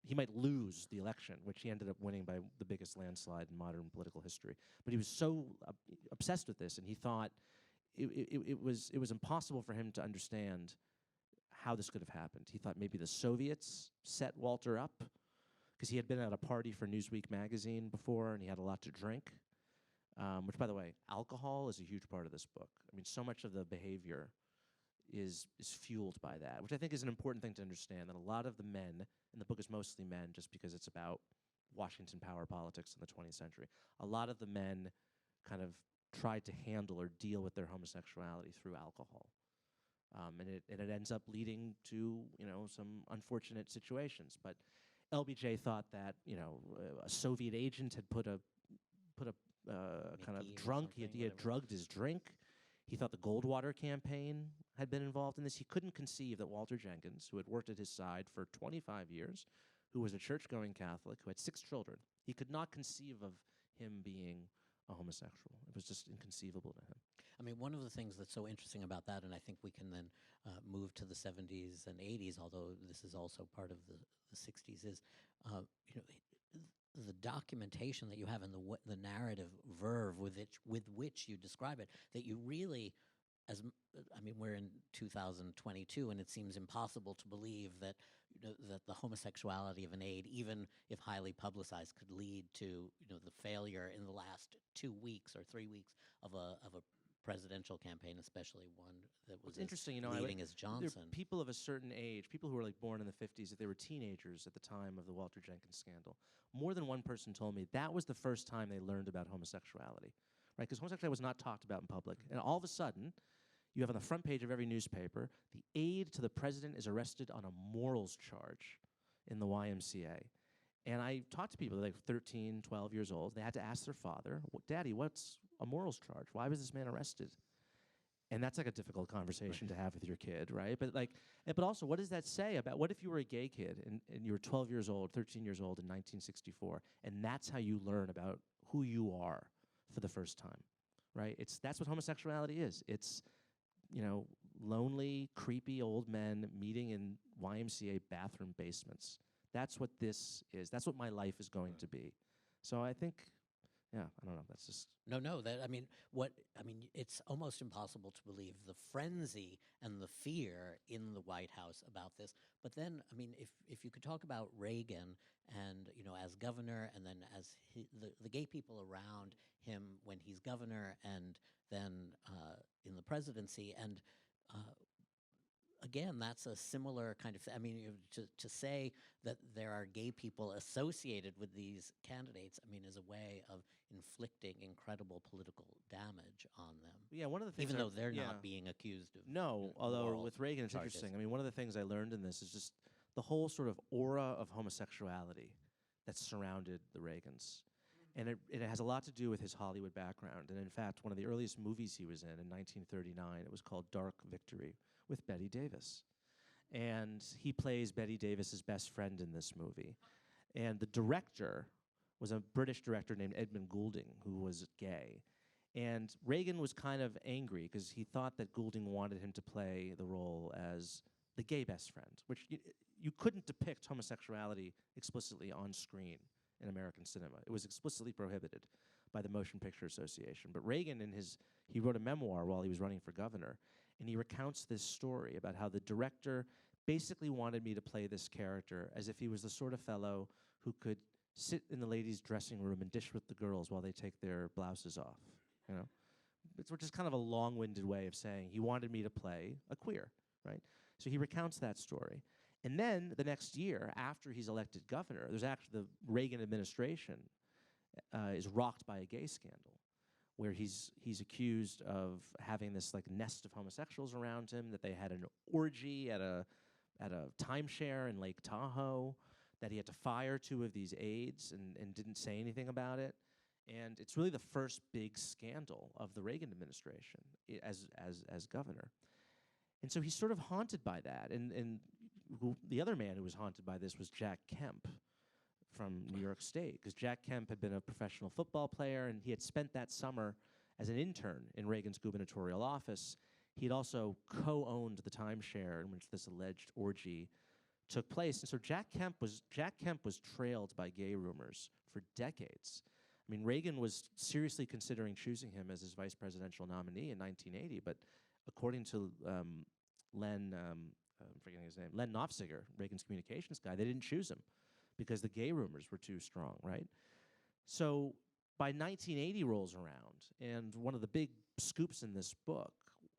he might lose the election, which he ended up winning by the biggest landslide in modern political history. But he was so obsessed with this, and he thought it was impossible for him to understand how this could have happened. He thought maybe the Soviets set Walter up, because he had been at a party for Newsweek magazine before, and he had a lot to drink, which, by the way, alcohol is a huge part of this book. I mean, so much of the behavior is fueled by that, which I think is an important thing to understand, that a lot of the men, and the book is mostly men just because it's about Washington power politics in the 20th century, a lot of the men kind of tried to handle or deal with their homosexuality through alcohol. And it ends up leading to, some unfortunate situations. But LBJ thought that, a Soviet agent had put a kind of Mickey or drunk, he something, had whatever. drugged his drink. He thought the Goldwater campaign had been involved in this. He couldn't conceive that Walter Jenkins, who had worked at his side for 25 years, who was a church-going Catholic, who had 6 children, he could not conceive of him being a homosexual. It was just inconceivable to him. I mean, one of the things that's so interesting about that, and I think we can then move to the 70s and 80s, although this is also part of the 60s, is the documentation that you have and the narrative verve with which you describe it, that you really, we're in 2022, and it seems impossible to believe that that the homosexuality of an aide, even if highly publicized, could lead to the failure in the last 2 weeks or 3 weeks of a presidential campaign, especially one that was It's interesting, leading as there Johnson. are people of a certain age, people who were like born in the 50s, that they were teenagers at the time of the Walter Jenkins scandal. More than one person told me that was the first time they learned about homosexuality, right? Because homosexuality was not talked about in public. And all of a sudden, you have on the front page of every newspaper, the aide to the president is arrested on a morals charge in the YMCA. And I talked to people, like 13, 12 years old. They had to ask their father, Daddy, what's a morals charge? Why was this man arrested? And that's like a difficult conversation to have with your kid, right? But also, what does that say about, what if you were a gay kid and you were 12 years old, 13 years old in 1964, and that's how you learn about who you are for the first time, right? That's what homosexuality is. It's, lonely, creepy old men meeting in YMCA bathroom basements. That's what this is. That's what my life is going to be. So I think, I don't know. That's just No. It's almost impossible to believe the frenzy and the fear in the White House about this. But then, if you could talk about Reagan and as governor, and then as the gay people around him when he's governor, and then in the presidency, and again, that's a similar kind of to say that there are gay people associated with these candidates, is a way of inflicting incredible political damage on them. Yeah, one of the things, even though they're not being accused of no, although moral with Reagan it's charges. interesting. One of the things I learned in this is just the whole sort of aura of homosexuality that surrounded the Reagans. And it has a lot to do with his Hollywood background. And in fact, one of the earliest movies he was in 1939, it was called Dark Victory with Bette Davis. And he plays Bette Davis's best friend in this movie. And the director was a British director named Edmund Goulding, who was gay. And Reagan was kind of angry because he thought that Goulding wanted him to play the role as the gay best friend, which you couldn't depict homosexuality explicitly on screen in American cinema. It was explicitly prohibited by the Motion Picture Association. But Reagan, he wrote a memoir while he was running for governor, and he recounts this story about how the director basically wanted me to play this character as if he was the sort of fellow who could sit in the ladies' dressing room and dish with the girls while they take their blouses off, It's just kind of a long-winded way of saying he wanted me to play a queer, right? So he recounts that story. And then the next year, after he's elected governor, there's actually the Reagan administration is rocked by a gay scandal, where he's accused of having this like nest of homosexuals around him, that they had an orgy at a timeshare in Lake Tahoe, that he had to fire 2 of these aides and didn't say anything about it. And it's really the first big scandal of the Reagan administration as governor. And so he's sort of haunted by that. And the other man who was haunted by this was Jack Kemp from New York State, because Jack Kemp had been a professional football player, and he had spent that summer as an intern in Reagan's gubernatorial office. He had also co-owned the timeshare in which this alleged orgy took place. And so Jack Kemp was trailed by gay rumors for decades. Reagan was seriously considering choosing him as his vice presidential nominee in 1980, but according to Len Nofziger, Reagan's communications guy, they didn't choose him because the gay rumors were too strong, right? So by 1980 rolls around, and one of the big scoops in this book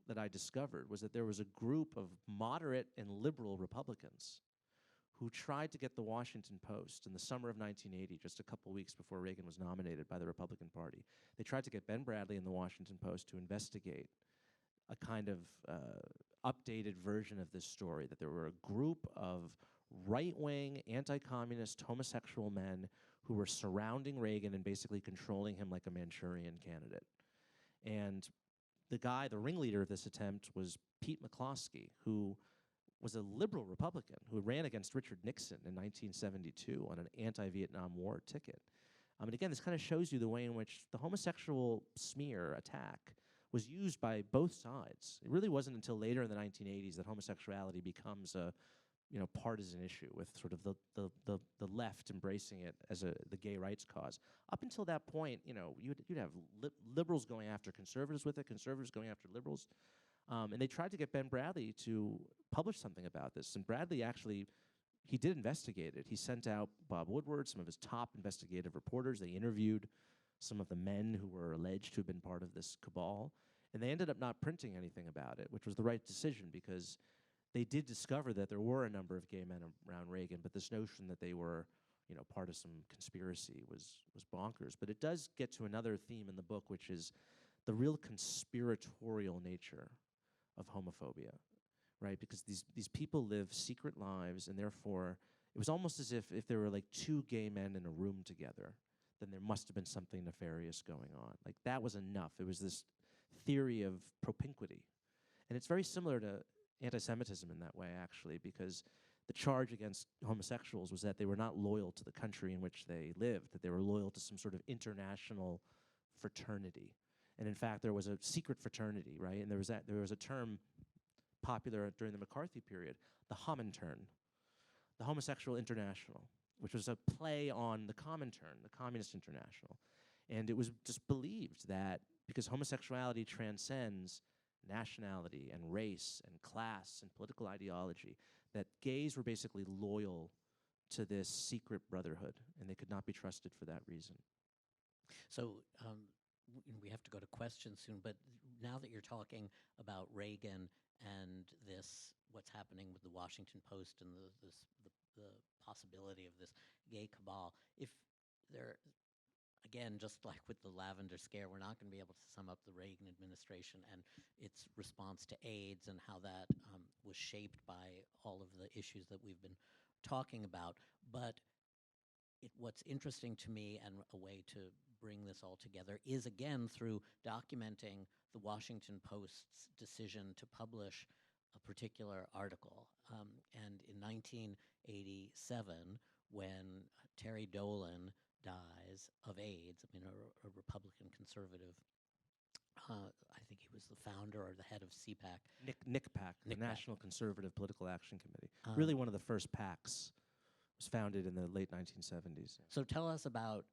that I discovered was that there was a group of moderate and liberal Republicans who tried to get the Washington Post in the summer of 1980, just a couple weeks before Reagan was nominated by the Republican Party. They tried to get Ben Bradley in the Washington Post to investigate a kind of updated version of this story, that there were a group of right-wing, anti-communist, homosexual men who were surrounding Reagan and basically controlling him like a Manchurian candidate. And the ringleader of this attempt was Pete McCloskey, who was a liberal Republican who ran against Richard Nixon in 1972 on an anti-Vietnam War ticket. And again, this kind of shows you the way in which the homosexual smear attack was used by both sides. It really wasn't until later in the 1980s that homosexuality becomes a partisan issue, with sort of the left embracing it as the gay rights cause. Up until that point, you'd have liberals going after conservatives with it, conservatives going after liberals. And they tried to get Ben Bradley to publish something about this. And Bradley actually, he did investigate it. He sent out Bob Woodward, some of his top investigative reporters. They interviewed some of the men who were alleged to have been part of this cabal. And they ended up not printing anything about it, which was the right decision, because they did discover that there were a number of gay men around Reagan, but this notion that they were part of some conspiracy was bonkers. But it does get to another theme in the book, which is the real conspiratorial nature of homophobia, right? Because these people live secret lives, and therefore it was almost as if there were like two gay men in a room together, then there must have been something nefarious going on. Like, that was enough. It was this theory of propinquity. And it's very similar to anti-Semitism in that way, actually, because the charge against homosexuals was that they were not loyal to the country in which they lived, that they were loyal to some sort of international fraternity. And in fact, there was a secret fraternity, right? And there was a term popular during the McCarthy period, the Comintern, the Homosexual International, which was a play on the Comintern, the Communist International. And it was just believed that because homosexuality transcends nationality and race and class and political ideology, that gays were basically loyal to this secret brotherhood, and they could not be trusted for that reason. So we have to go to questions soon, but now that you're talking about Reagan and what's happening with the Washington Post and the possibility of this gay cabal, if there, again, just like with the Lavender Scare, we're not going to be able to sum up the Reagan administration and its response to AIDS and how that was shaped by all of the issues that we've been talking about. But what's interesting to me, and a way to bring this all together, is again through documenting the Washington Post's decision to publish a particular article. And in 1987, when Terry Dolan dies of AIDS, a Republican conservative, I think he was the founder or the head of CPAC. NCPAC, the National Conservative Political Action Committee. Really one of the first PACs. Was founded in the late 1970s. So tell us about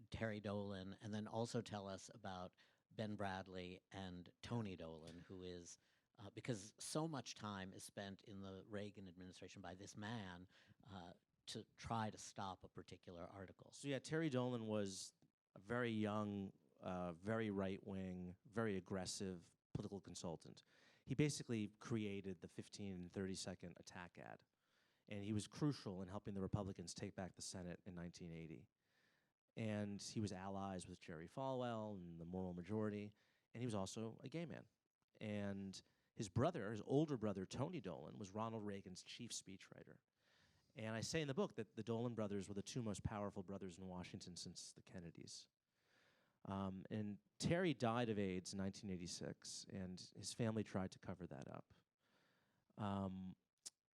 Terry Dolan, and then also tell us about Ben Bradley and Tony Dolan, who is, because so much time is spent in the Reagan administration by this man to try to stop a particular article. So yeah, Terry Dolan was a very young, very right-wing, very aggressive political consultant. He basically created the 15 and 30-second attack ad. And he was crucial in helping the Republicans take back the Senate in 1980. And he was allies with Jerry Falwell and the Moral Majority, and he was also a gay man. And his older brother, Tony Dolan, was Ronald Reagan's chief speechwriter. And I say in the book that the Dolan brothers were the two most powerful brothers in Washington since the Kennedys. And Terry died of AIDS in 1986, and his family tried to cover that up.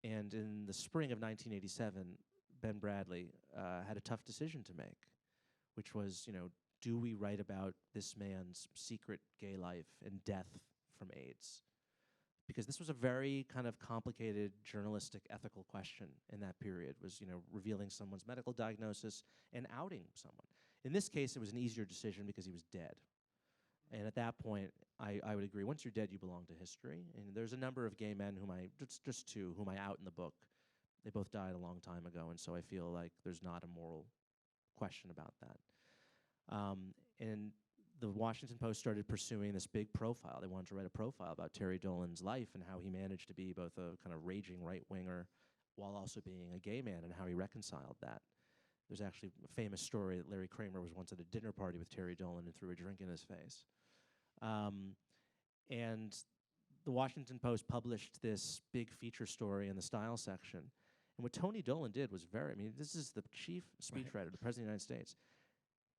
And in the spring of 1987, Ben Bradley had a tough decision to make, which was, do we write about this man's secret gay life and death from AIDS? Because this was a very kind of complicated journalistic ethical question in that period, was, revealing someone's medical diagnosis and outing someone. In this case, it was an easier decision because he was dead. And at that point, I would agree, once you're dead, you belong to history. And there's a number of gay men just two, whom I out in the book. They both died a long time ago, and so I feel like there's not a moral question about that. And the Washington Post started pursuing this big profile. They wanted to write a profile about Terry Dolan's life and how he managed to be both a kind of raging right-winger while also being a gay man and how he reconciled that. There's actually a famous story that Larry Kramer was once at a dinner party with Terry Dolan and threw a drink in his face. And the Washington Post published this big feature story in the style section. And what Tony Dolan did was this is the chief speechwriter, the President of the United States.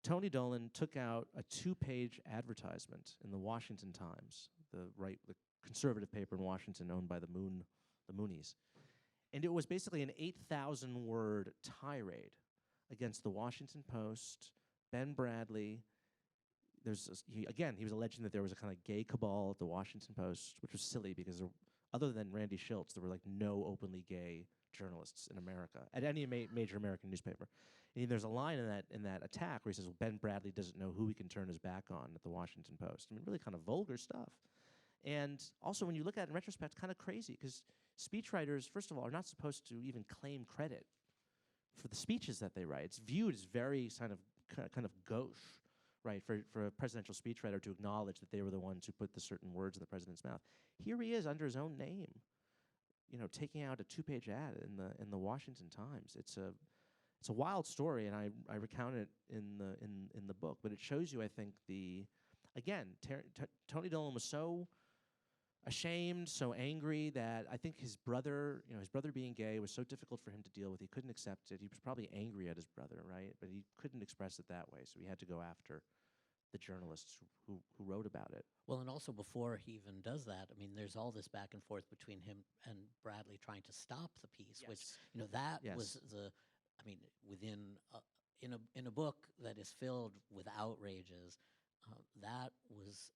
Tony Dolan took out a 2-page advertisement in the Washington Times, the conservative paper in Washington owned by the Moonies. And it was basically an 8,000-word tirade against the Washington Post, Ben Bradley. He was alleging that there was a kind of gay cabal at the Washington Post, which was silly because other than Randy Shilts, there were like no openly gay journalists in America at any major American newspaper. And there's a line in that attack where he says, well, Ben Bradley doesn't know who he can turn his back on at the Washington Post. I mean, really kind of vulgar stuff. And also, when you look at it in retrospect, kind of crazy, because speechwriters, first of all, are not supposed to even claim credit for the speeches that they write. It's viewed as very kind of gauche, right, for a presidential speechwriter to acknowledge that they were the ones who put the certain words in the president's mouth. Here he is under his own name, taking out a 2-page ad in the Washington Times. It's a wild story, and I recount it in the book. But it shows you, I think, Tony Dolan was so ashamed, so angry that I think his brother being gay was so difficult for him to deal with. He couldn't accept it. He was probably angry at his brother, right? But he couldn't express it that way, so he had to go after the journalists who wrote about it. Well, and also before he even does that, I mean, there's all this back and forth between him and Bradley trying to stop the piece, Yes. which that Yes. was in a book that is filled with outrages. That was,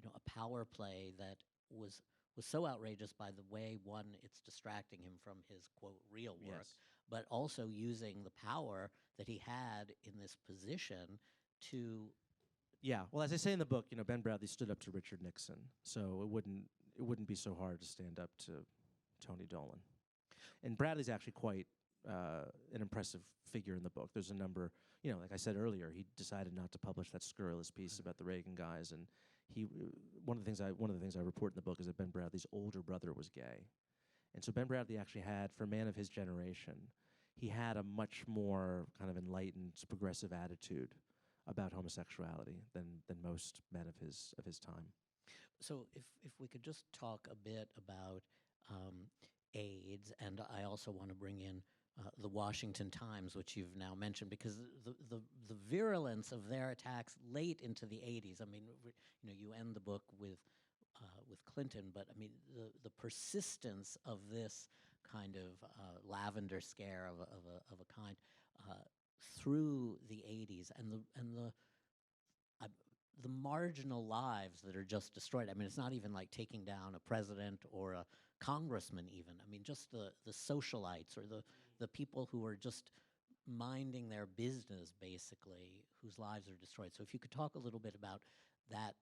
a power play that was so outrageous by the way, one, it's distracting him from his, quote, real work, Yes. but also using the power that he had in this position to... Yeah, well, as I say in the book, Ben Bradley stood up to Richard Nixon, so it wouldn't be so hard to stand up to Tony Dolan. And Bradley's actually quite an impressive figure in the book. There's a number, like I said earlier, he decided not to publish that scurrilous piece about the Reagan guys, and one of the things I report in the book is that Ben Bradley's older brother was gay, and so Ben Bradley actually had, for a man of his generation, he had a much more kind of enlightened, progressive attitude about homosexuality than most men of his time. So if we could just talk a bit about AIDS, and I also want to bring in the Washington Times, which you've now mentioned, because the virulence of their attacks late into the 80s. I mean, you end the book with Clinton, but I mean the persistence of this kind of lavender scare of a kind through the 80s, and the marginal lives that are just destroyed. I mean, it's not even like taking down a president or a congressman even. I mean, just the socialites or the people who are just minding their business, basically, whose lives are destroyed. So if you could talk a little bit about that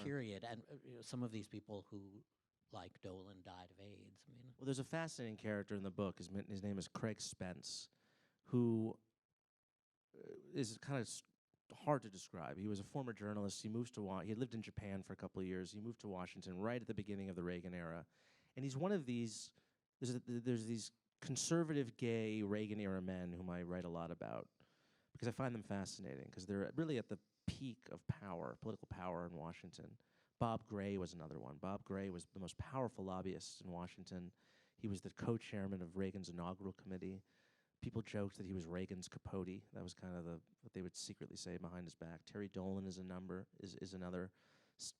period, and some of these people who, like Dolan, died of AIDS. I mean, well, there's a fascinating character in the book. His name is Craig Spence, who is kind of hard to describe. He was a former journalist. He had lived in Japan for a couple of years. He moved to Washington right at the beginning of the Reagan era, and he's one of these. There's these conservative, gay Reagan era men whom I write a lot about because I find them fascinating because they're really at the peak of power, political power in Washington. Bob Gray was another one. Bob Gray was the most powerful lobbyist in Washington. He was the co-chairman of Reagan's inaugural committee. People joked that he was Reagan's Capote. That was kind of what they would secretly say behind his back. Terry Dolan is another.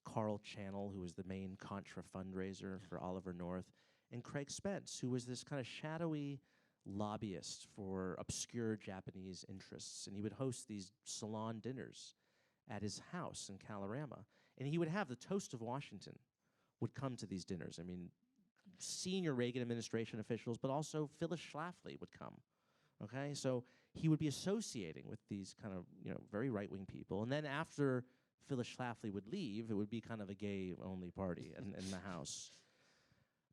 Carl Channel, who was the main Contra fundraiser for Oliver North. And Craig Spence, who was this kind of shadowy lobbyist for obscure Japanese interests. And he would host these salon dinners at his house in Kalorama. And he would have the toast of Washington would come to these dinners. I mean, senior Reagan administration officials, but also Phyllis Schlafly would come. Okay, so he would be associating with these kind of, very right-wing people. And then after Phyllis Schlafly would leave, it would be kind of a gay-only party in the house.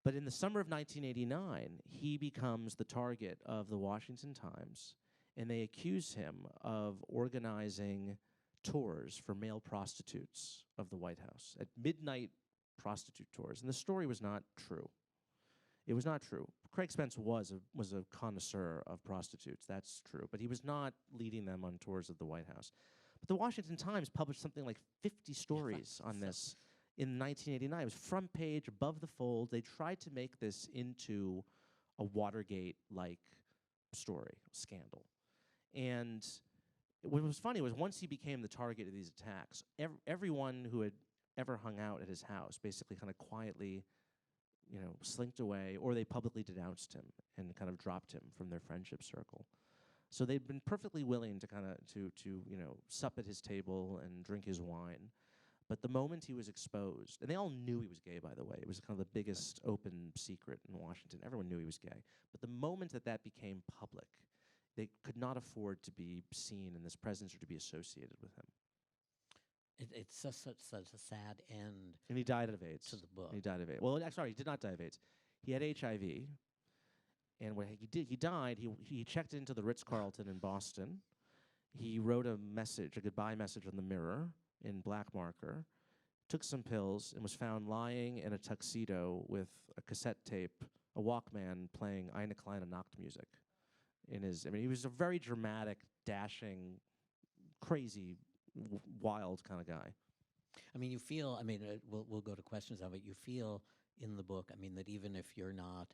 But in the summer of 1989, he becomes the target of the Washington Times, and they accuse him of organizing tours for male prostitutes of the White House, at midnight prostitute tours. And the story was not true. It was not true. Craig Spence was a connoisseur of prostitutes. That's true, but he was not leading them on tours of the White House. But the Washington Times published something like 50 stories on this in 1989. It was front page, above the fold. They tried to make this into a Watergate-like story, scandal. And what was funny was once he became the target of these attacks, everyone who had ever hung out at his house basically kind of quietly, slinked away, or they publicly denounced him and kind of dropped him from their friendship circle. So they'd been perfectly willing to kind of sup at his table and drink his wine. But the moment he was exposed, and they all knew he was gay, by the way. It was kind of the biggest open secret in Washington. Everyone knew he was gay. But the moment that became public, they could not afford to be seen in this presence or to be associated with him. It's such a sad end. And he died of AIDS. To the book. He died of AIDS. Well, sorry, he did not die of AIDS. He had HIV. And what he died, he checked into the Ritz-Carlton in Boston. He wrote a goodbye message on the mirror in black marker, took some pills, and was found lying in a tuxedo with a cassette tape, a Walkman, playing Eine kleine Nachtmusik. He was a very dramatic, dashing, crazy, wild kind of guy. You feel, we'll go to questions now, but you feel in the book, that even if you're not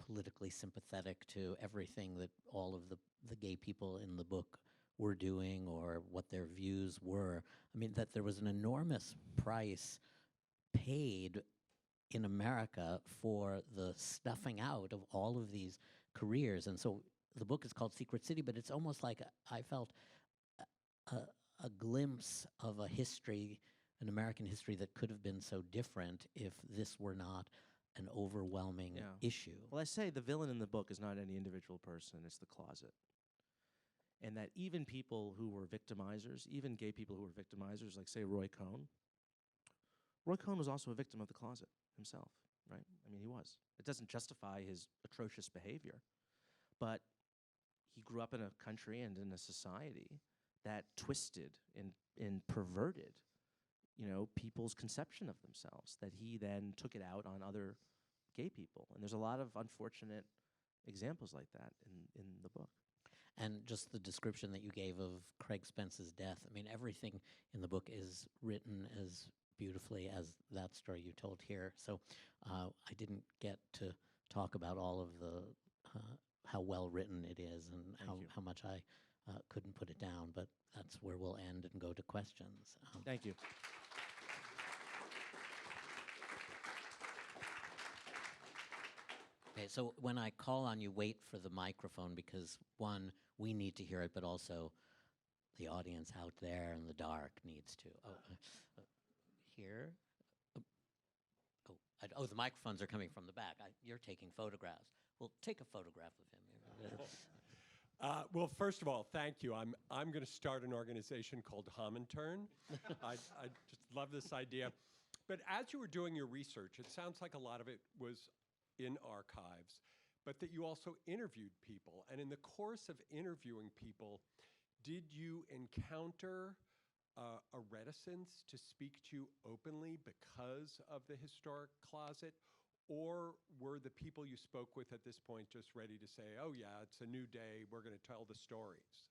politically sympathetic to everything that all of the gay people in the book were doing or what their views were, that there was an enormous price paid in America for the stuffing out of all of these careers. And so the book is called Secret City, but it's almost like I felt a glimpse of a history, an American history that could have been so different if this were not an overwhelming issue. Well, I say the villain in the book is not any individual person, it's the closet. And that even people who were victimizers, even gay people who were victimizers, like, say, Roy Cohn was also a victim of the closet himself, right? He was. It doesn't justify his atrocious behavior, but he grew up in a country and in a society that twisted and perverted, people's conception of themselves, that he then took it out on other gay people. And there's a lot of unfortunate examples like that in the book. And just the description that you gave of Craig Spence's death, everything in the book is written as beautifully as that story you told here. So I didn't get to talk about all of the how well written it is and how much I couldn't put it down, but that's where we'll end and go to questions. Thank you. Okay, so when I call on you, wait for the microphone because, one, we need to hear it, but also the audience out there in the dark needs to. Here? The microphones are coming from the back. You're taking photographs. Well, take a photograph of him. Well, first of all, thank you. I'm going to start an organization called Homintern. I just love this idea. But as you were doing your research, it sounds like a lot of it was in archives, but that you also interviewed people. And in the course of interviewing people, did you encounter a reticence to speak to you openly because of the historic closet? Or were the people you spoke with at this point just ready to say, oh yeah, it's a new day, we're going to tell the stories?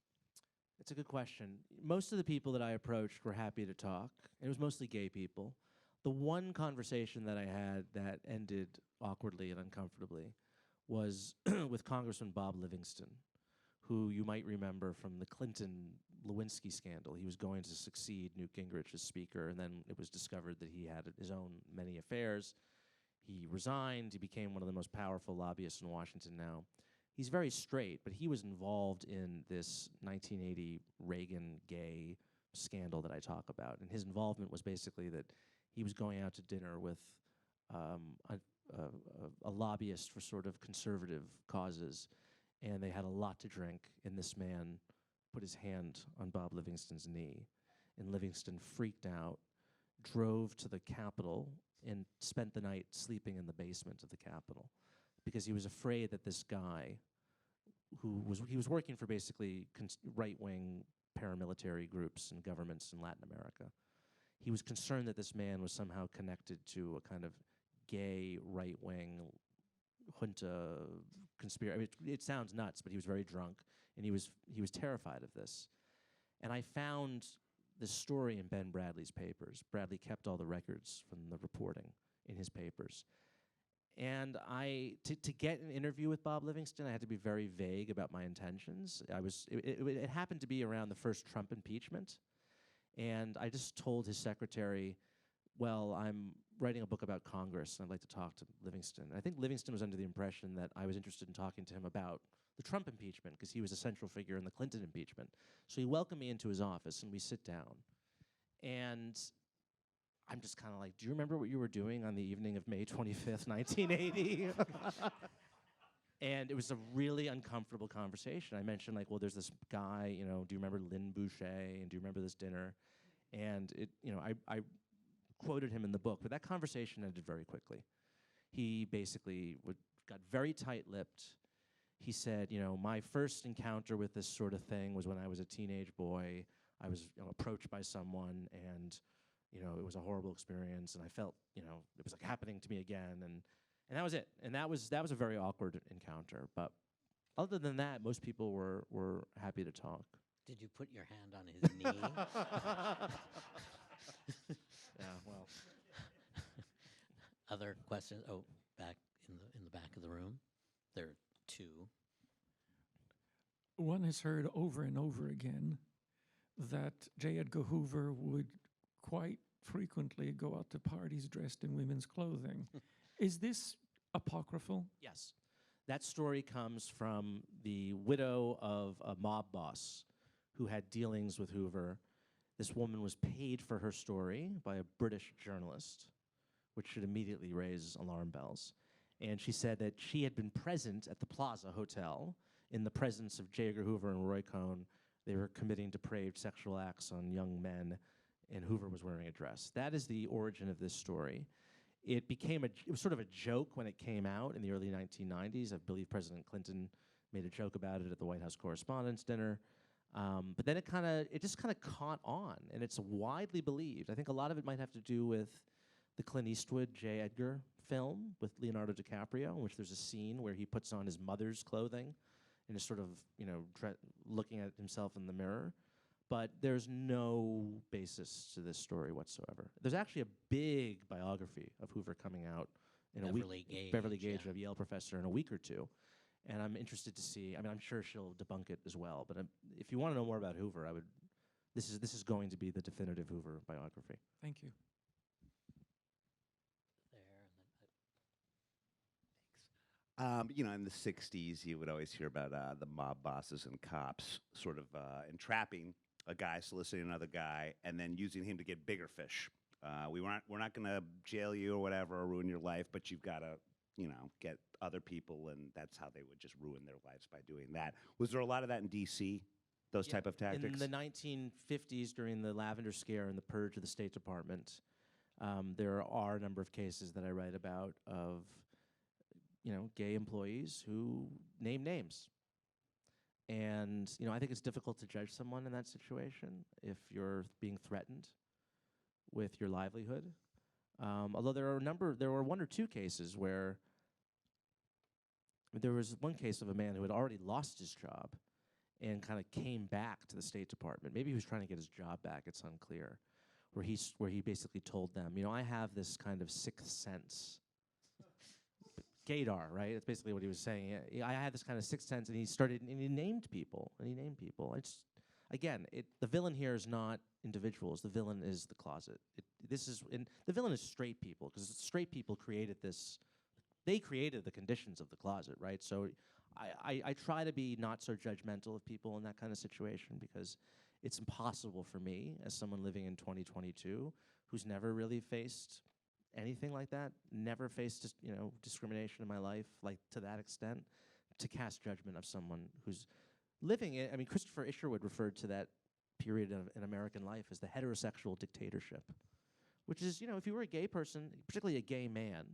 It's a good question. Most of the people that I approached were happy to talk. It was mostly gay people. The one conversation that I had that ended awkwardly and uncomfortably was with Congressman Bob Livingston, who you might remember from the Clinton-Lewinsky scandal. He was going to succeed Newt Gingrich as Speaker, and then it was discovered that he had his own many affairs. He resigned. He became one of the most powerful lobbyists in Washington now. He's very straight, but he was involved in this 1980 Reagan gay scandal that I talk about. And his involvement was basically that he was going out to dinner with a lobbyist for sort of conservative causes, and they had a lot to drink, and this man put his hand on Bob Livingston's knee, and Livingston freaked out, drove to the Capitol, and spent the night sleeping in the basement of the Capitol because he was afraid that this guy, he was working for basically right-wing paramilitary groups and governments in Latin America. He was concerned that this man was somehow connected to a kind of gay right-wing junta conspiracy. I mean, it sounds nuts, but he was very drunk, and he was terrified of this. And I found this story in Ben Bradley's papers. Bradley kept all the records from the reporting in his papers. And to get an interview with Bob Livingston, I had to be very vague about my intentions. It happened to be around the first Trump impeachment, and I just told his secretary, well, I'm writing a book about Congress, and I'd like to talk to Livingston. And I think Livingston was under the impression that I was interested in talking to him about the Trump impeachment, because he was a central figure in the Clinton impeachment. So he welcomed me into his office, and we sit down. And I'm just kind of like, do you remember what you were doing on the evening of May 25th, 1980? And it was a really uncomfortable conversation. I mentioned, like, well, there's this guy, you know, do you remember Lynn Boucher? And do you remember this dinner? And it, you know, I quoted him in the book, but that conversation ended very quickly. He basically got very tight-lipped. He said, you know, my first encounter with this sort of thing was when I was a teenage boy. I was, you know, approached by someone, and, you know, it was a horrible experience, and I felt, you know, it was like happening to me again, and that was it. And that was a very awkward encounter. But other than that, most people were happy to talk. Did you put your hand on his knee? Yeah, well. Other questions? Oh, back in the back of the room. There are two. One has heard over and over again that J. Edgar Hoover would quite frequently go out to parties dressed in women's clothing. Is this apocryphal? Yes. That story comes from the widow of a mob boss who had dealings with Hoover. This woman was paid for her story by a British journalist, which should immediately raise alarm bells. And she said that she had been present at the Plaza Hotel in the presence of J. Edgar Hoover and Roy Cohn. They were committing depraved sexual acts on young men, and Hoover was wearing a dress. That is the origin of this story. It was sort of a joke when it came out in the early 1990s. I believe President Clinton made a joke about it at the White House Correspondents' Dinner. But then it just kind of caught on, and it's widely believed. I think a lot of it might have to do with the Clint Eastwood J. Edgar film with Leonardo DiCaprio, in which there's a scene where he puts on his mother's clothing and is sort of, you know, looking at himself in the mirror. But there's no basis to this story whatsoever. There's actually a big biography of Hoover coming out in a week. Beverly Gage, yeah. a Yale professor, in a week or two. And I'm interested to see. I mean, I'm sure she'll debunk it as well. But if you want to know more about Hoover, this is going to be the definitive Hoover biography. Thank you. There and then, thanks. You know, in the 60s, you would always hear about the mob bosses and cops sort of entrapping a guy, soliciting another guy, and then using him to get bigger fish. We're not going to jail you or whatever or ruin your life, but you've got to, you know, get other people, and that's how they would just ruin their lives by doing that. Was there a lot of that in D.C., those type of tactics? In the 1950s, during the Lavender Scare and the purge of the State Department, there are a number of cases that I write about of, you know, gay employees who name names. And, you know, I think it's difficult to judge someone in that situation if you're being threatened with your livelihood. Although there were one or two cases where there was one case of a man who had already lost his job and kind of came back to the State Department. Maybe he was trying to get his job back, it's unclear, where he basically told them, you know, I have this kind of sixth sense. Gaydar, right? That's basically what he was saying. I had this kind of sixth sense, and he named people. Again, the villain here is not individuals. The villain is the closet. The villain is straight people, because straight people created this. They created the conditions of the closet, right? So I try to be not so judgmental of people in that kind of situation, because it's impossible for me, as someone living in 2022, who's never really faced anything like that, never faced discrimination in my life, like to that extent, to cast judgment of someone who's living it. I mean, Christopher Isherwood referred to that period in American life as the heterosexual dictatorship, which is, you know, if you were a gay person, particularly a gay man,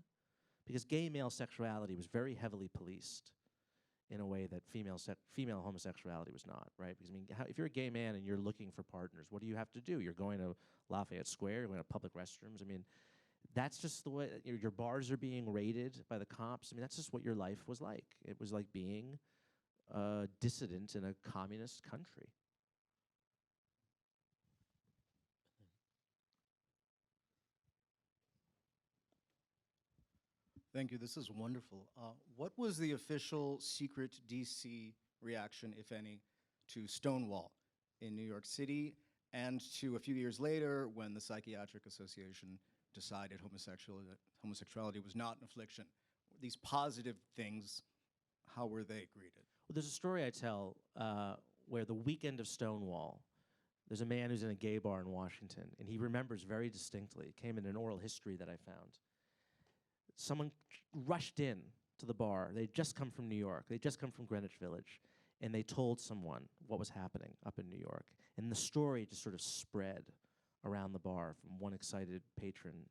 because gay male sexuality was very heavily policed in a way that female homosexuality was not, right? Because, I mean, if you're a gay man and you're looking for partners, what do you have to do? You're going to Lafayette Square, you're going to public restrooms. I mean, that's just the way your bars are being raided by the cops. I mean, that's just what your life was like. It was like being a dissident in a communist country. Thank you. This is wonderful. What was the official secret DC reaction, if any, to Stonewall in New York City, and to a few years later when the Psychiatric Association decided homosexuality was not an affliction? These positive things, how were they greeted? Well, there's a story I tell where the weekend of Stonewall, there's a man who's in a gay bar in Washington, and he remembers very distinctly. It came in an oral history that I found. Someone rushed in to the bar. They'd just come from New York. They'd just come from Greenwich Village. And they told someone what was happening up in New York. And the story just sort of spread around the bar from one excited patron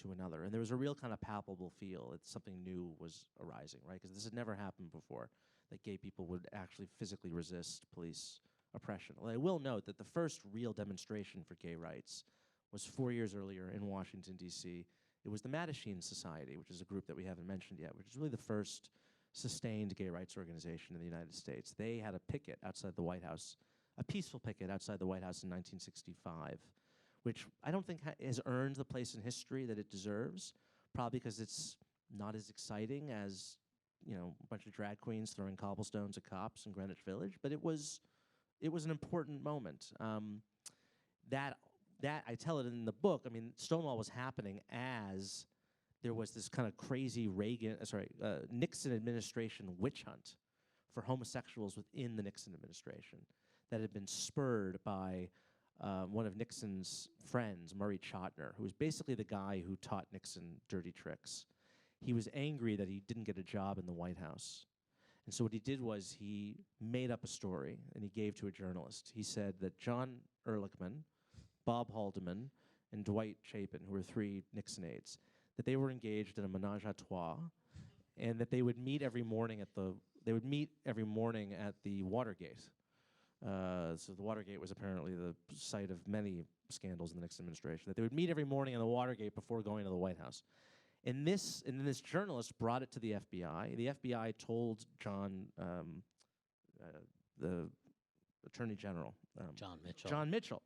to another. And there was a real kind of palpable feel that something new was arising, right? Because this had never happened before, that gay people would actually physically resist police oppression. Well, I will note that the first real demonstration for gay rights was 4 years earlier in Washington, D.C. It was the Mattachine Society, which is a group that we haven't mentioned yet, which is really the first sustained gay rights organization in the United States. They had a picket outside the White House, a peaceful picket outside the White House in 1965, which I don't think has earned the place in history that it deserves, probably because it's not as exciting as, you know, a bunch of drag queens throwing cobblestones at cops in Greenwich Village, but it was an important moment. That I tell it in the book. I mean, Stonewall was happening as there was this kind of crazy Nixon administration witch hunt for homosexuals within the Nixon administration that had been spurred by one of Nixon's friends, Murray Chotiner, who was basically the guy who taught Nixon dirty tricks. He was angry that he didn't get a job in the White House. And so what he did was he made up a story and he gave to a journalist. He said that John Ehrlichman, Bob Haldeman, and Dwight Chapin, who were 3 Nixon aides, that they were engaged in a menage a trois, and that they would meet every morning at the Watergate. So the Watergate was apparently the site of many scandals in the Nixon administration. That they would meet every morning in the Watergate before going to the White House. And then this journalist brought it to the FBI. The FBI told John, the Attorney General, John Mitchell.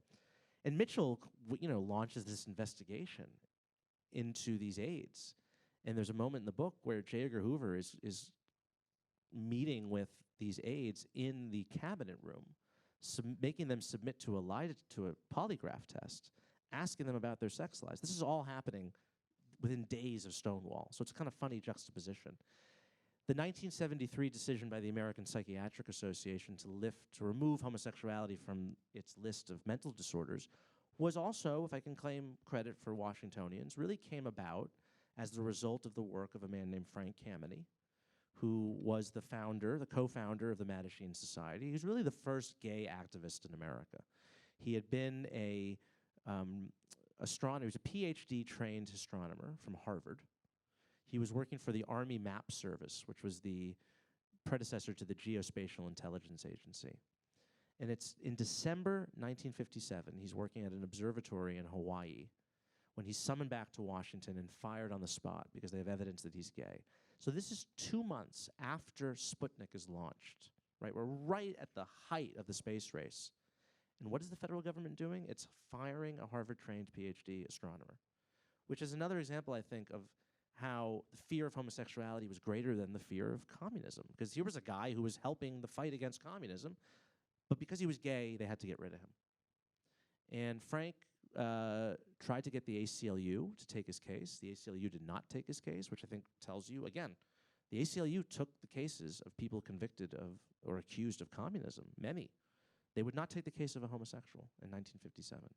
And Mitchell, launches this investigation into these aides. And there's a moment in the book where J. Edgar Hoover is meeting with these aides in the cabinet room, making them submit to a polygraph test, asking them about their sex lives. This is all happening within days of Stonewall. So it's a kind of funny juxtaposition. The 1973 decision by the American Psychiatric Association to remove homosexuality from its list of mental disorders was also, if I can claim credit for Washingtonians, really came about as the result of the work of a man named Frank Kameny, who was the co-founder of the Mattachine Society. He was really the first gay activist in America. He had been a astronomer. He was a PhD-trained astronomer from Harvard. He was working for the Army Map Service, which was the predecessor to the Geospatial Intelligence Agency. And it's in December 1957, he's working at an observatory in Hawaii, when he's summoned back to Washington and fired on the spot because they have evidence that he's gay. So this is 2 months after Sputnik is launched, right? We're right at the height of the space race. And what is the federal government doing? It's firing a Harvard-trained PhD astronomer, which is another example, I think, of how the fear of homosexuality was greater than the fear of communism. Because here was a guy who was helping the fight against communism, but because he was gay, they had to get rid of him. And Frank tried to get the ACLU to take his case. The ACLU did not take his case, which I think tells you, again, the ACLU took the cases of people convicted of or accused of communism, many. They would not take the case of a homosexual in 1957.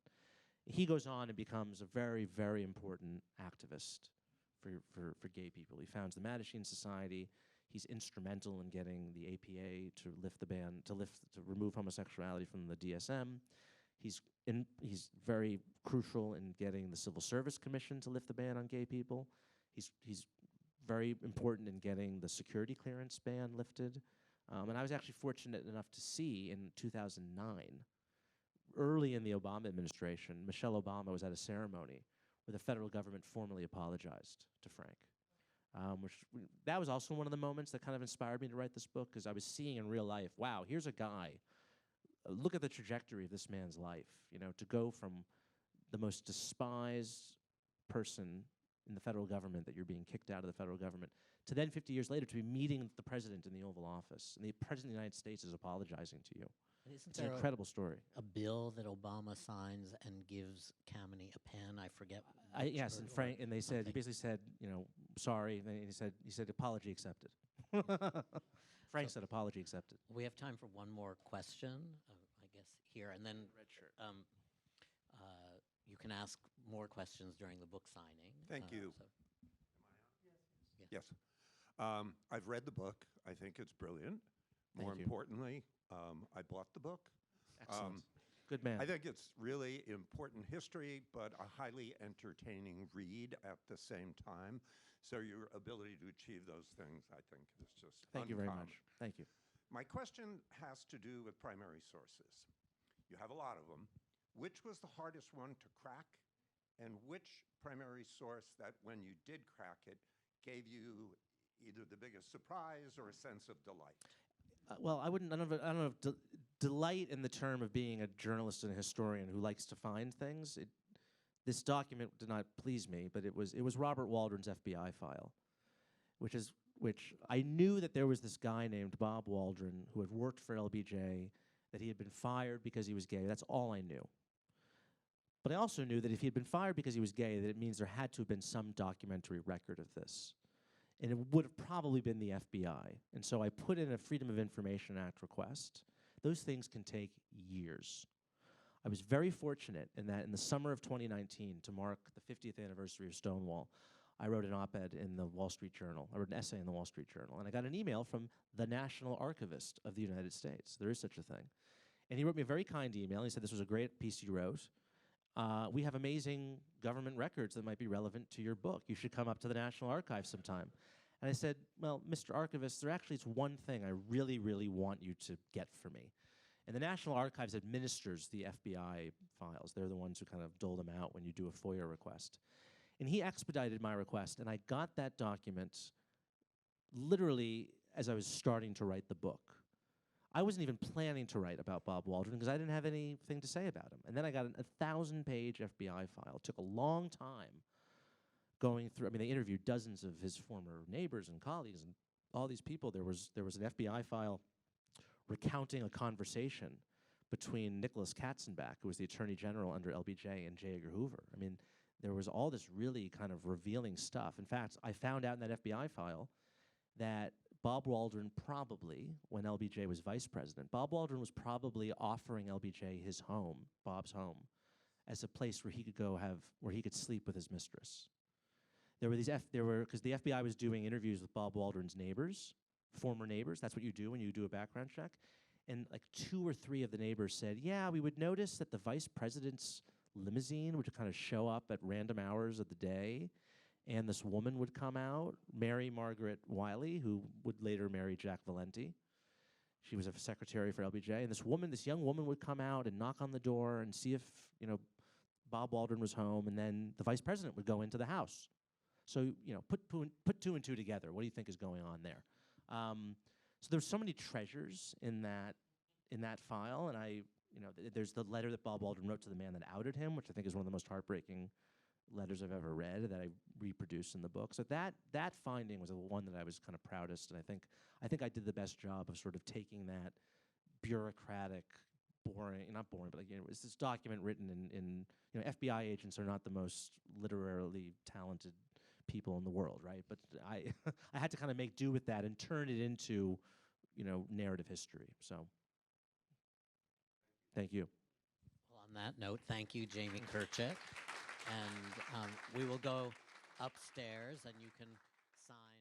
He goes on and becomes a very, very important activist for gay people. He founds the Mattachine Society. He's instrumental in getting the APA to lift the ban, to remove homosexuality from the DSM. He's very crucial in getting the Civil Service Commission to lift the ban on gay people. He's very important in getting the security clearance ban lifted. And I was actually fortunate enough to see in 2009, early in the Obama administration, Michelle Obama was at a ceremony where the federal government formally apologized to Frank. That was also one of the moments that kind of inspired me to write this book, because I was seeing in real life, wow, here's a guy. Look at the trajectory of this man's life. You know, to go from the most despised person in the federal government, that you're being kicked out of the federal government, to then 50 years later to be meeting the president in the Oval Office, and the president of the United States is apologizing to you. Isn't It's an there incredible story. a bill that Obama signs and gives Kameny a pen? I forget. Yes, which and or- Frank, and they said, he something. basically said, you know, sorry. And he said, apology accepted. Frank said, apology accepted. We have time for one more question, I guess, here, and then Red shirt. you can ask more questions during the book signing. Thank you. so- Yes. I've read the book. I think it's brilliant. More Thank you. importantly, I bought the book. Excellent. Good man. I think it's really important history, but a highly entertaining read at the same time. So your ability to achieve those things, I think, is just Thank you very uncommon. much. Thank you. My question has to do with primary sources. You have a lot of them. Which was the hardest one to crack, and which primary source that, when you did crack it, gave you either the biggest surprise or a sense of delight? Well, I don't know if delight in the term of being a journalist and a historian who likes to find things. This document did not please me, but it was Robert Waldron's FBI file, which I knew that there was this guy named Bob Waldron who had worked for LBJ, that he had been fired because he was gay. That's all I knew. But I also knew that if he had been fired because he was gay, that it means there had to have been some documentary record of this. And it would have probably been the FBI. And so I put in a Freedom of Information Act request. Those things can take years. I was very fortunate in that in the summer of 2019, to mark the 50th anniversary of Stonewall, I wrote an op-ed in the Wall Street Journal. I wrote an essay in the Wall Street Journal. And I got an email from the National Archivist of the United States. There is such a thing. And he wrote me a very kind email. He said, this was a great piece you wrote. We have amazing government records that might be relevant to your book. You should come up to the National Archives sometime. And I said, well, Mr. Archivist, it's one thing I really, really want you to get for me. And the National Archives administers the FBI files. They're the ones who kind of dole them out when you do a FOIA request. And he expedited my request, and I got that document literally as I was starting to write the book. I wasn't even planning to write about Bob Waldron because I didn't have anything to say about him. And then I got a 1,000-page FBI file. It took a long time going through. I mean, they interviewed dozens of his former neighbors and colleagues and all these people. There was an FBI file recounting a conversation between Nicholas Katzenbach, who was the Attorney General under LBJ, and J. Edgar Hoover. I mean, there was all this really kind of revealing stuff. In fact, I found out in that FBI file that Bob Waldron probably, when LBJ was vice president, Bob Waldron was probably offering LBJ his home, Bob's home, as a place where he could go where he could sleep with his mistress. Because the FBI was doing interviews with Bob Waldron's neighbors, former neighbors. That's what you do when you do a background check. And like 2 or 3 of the neighbors said, yeah, we would notice that the vice president's limousine would kind of show up at random hours of the day, and this woman would come out, Mary Margaret Wiley, who would later marry Jack Valenti. She was a secretary for LBJ, and this young woman would come out and knock on the door and see if, Bob Waldron was home, and then the vice president would go into the house. So, put 2 and 2 together. What do you think is going on there? So there's so many treasures in that file, and there's the letter that Bob Waldron wrote to the man that outed him, which I think is one of the most heartbreaking letters I've ever read, that I reproduce in the book. So that finding was the one that I was kind of proudest, and I think I did the best job of sort of taking that bureaucratic, not boring, but it's this document written in FBI agents are not the most literarily talented people in the world, right? But I had to kind of make do with that and turn it into, narrative history. So, thank you. Well, on that note, thank you, Jamie Kirchick. And we will go upstairs, and you can sign.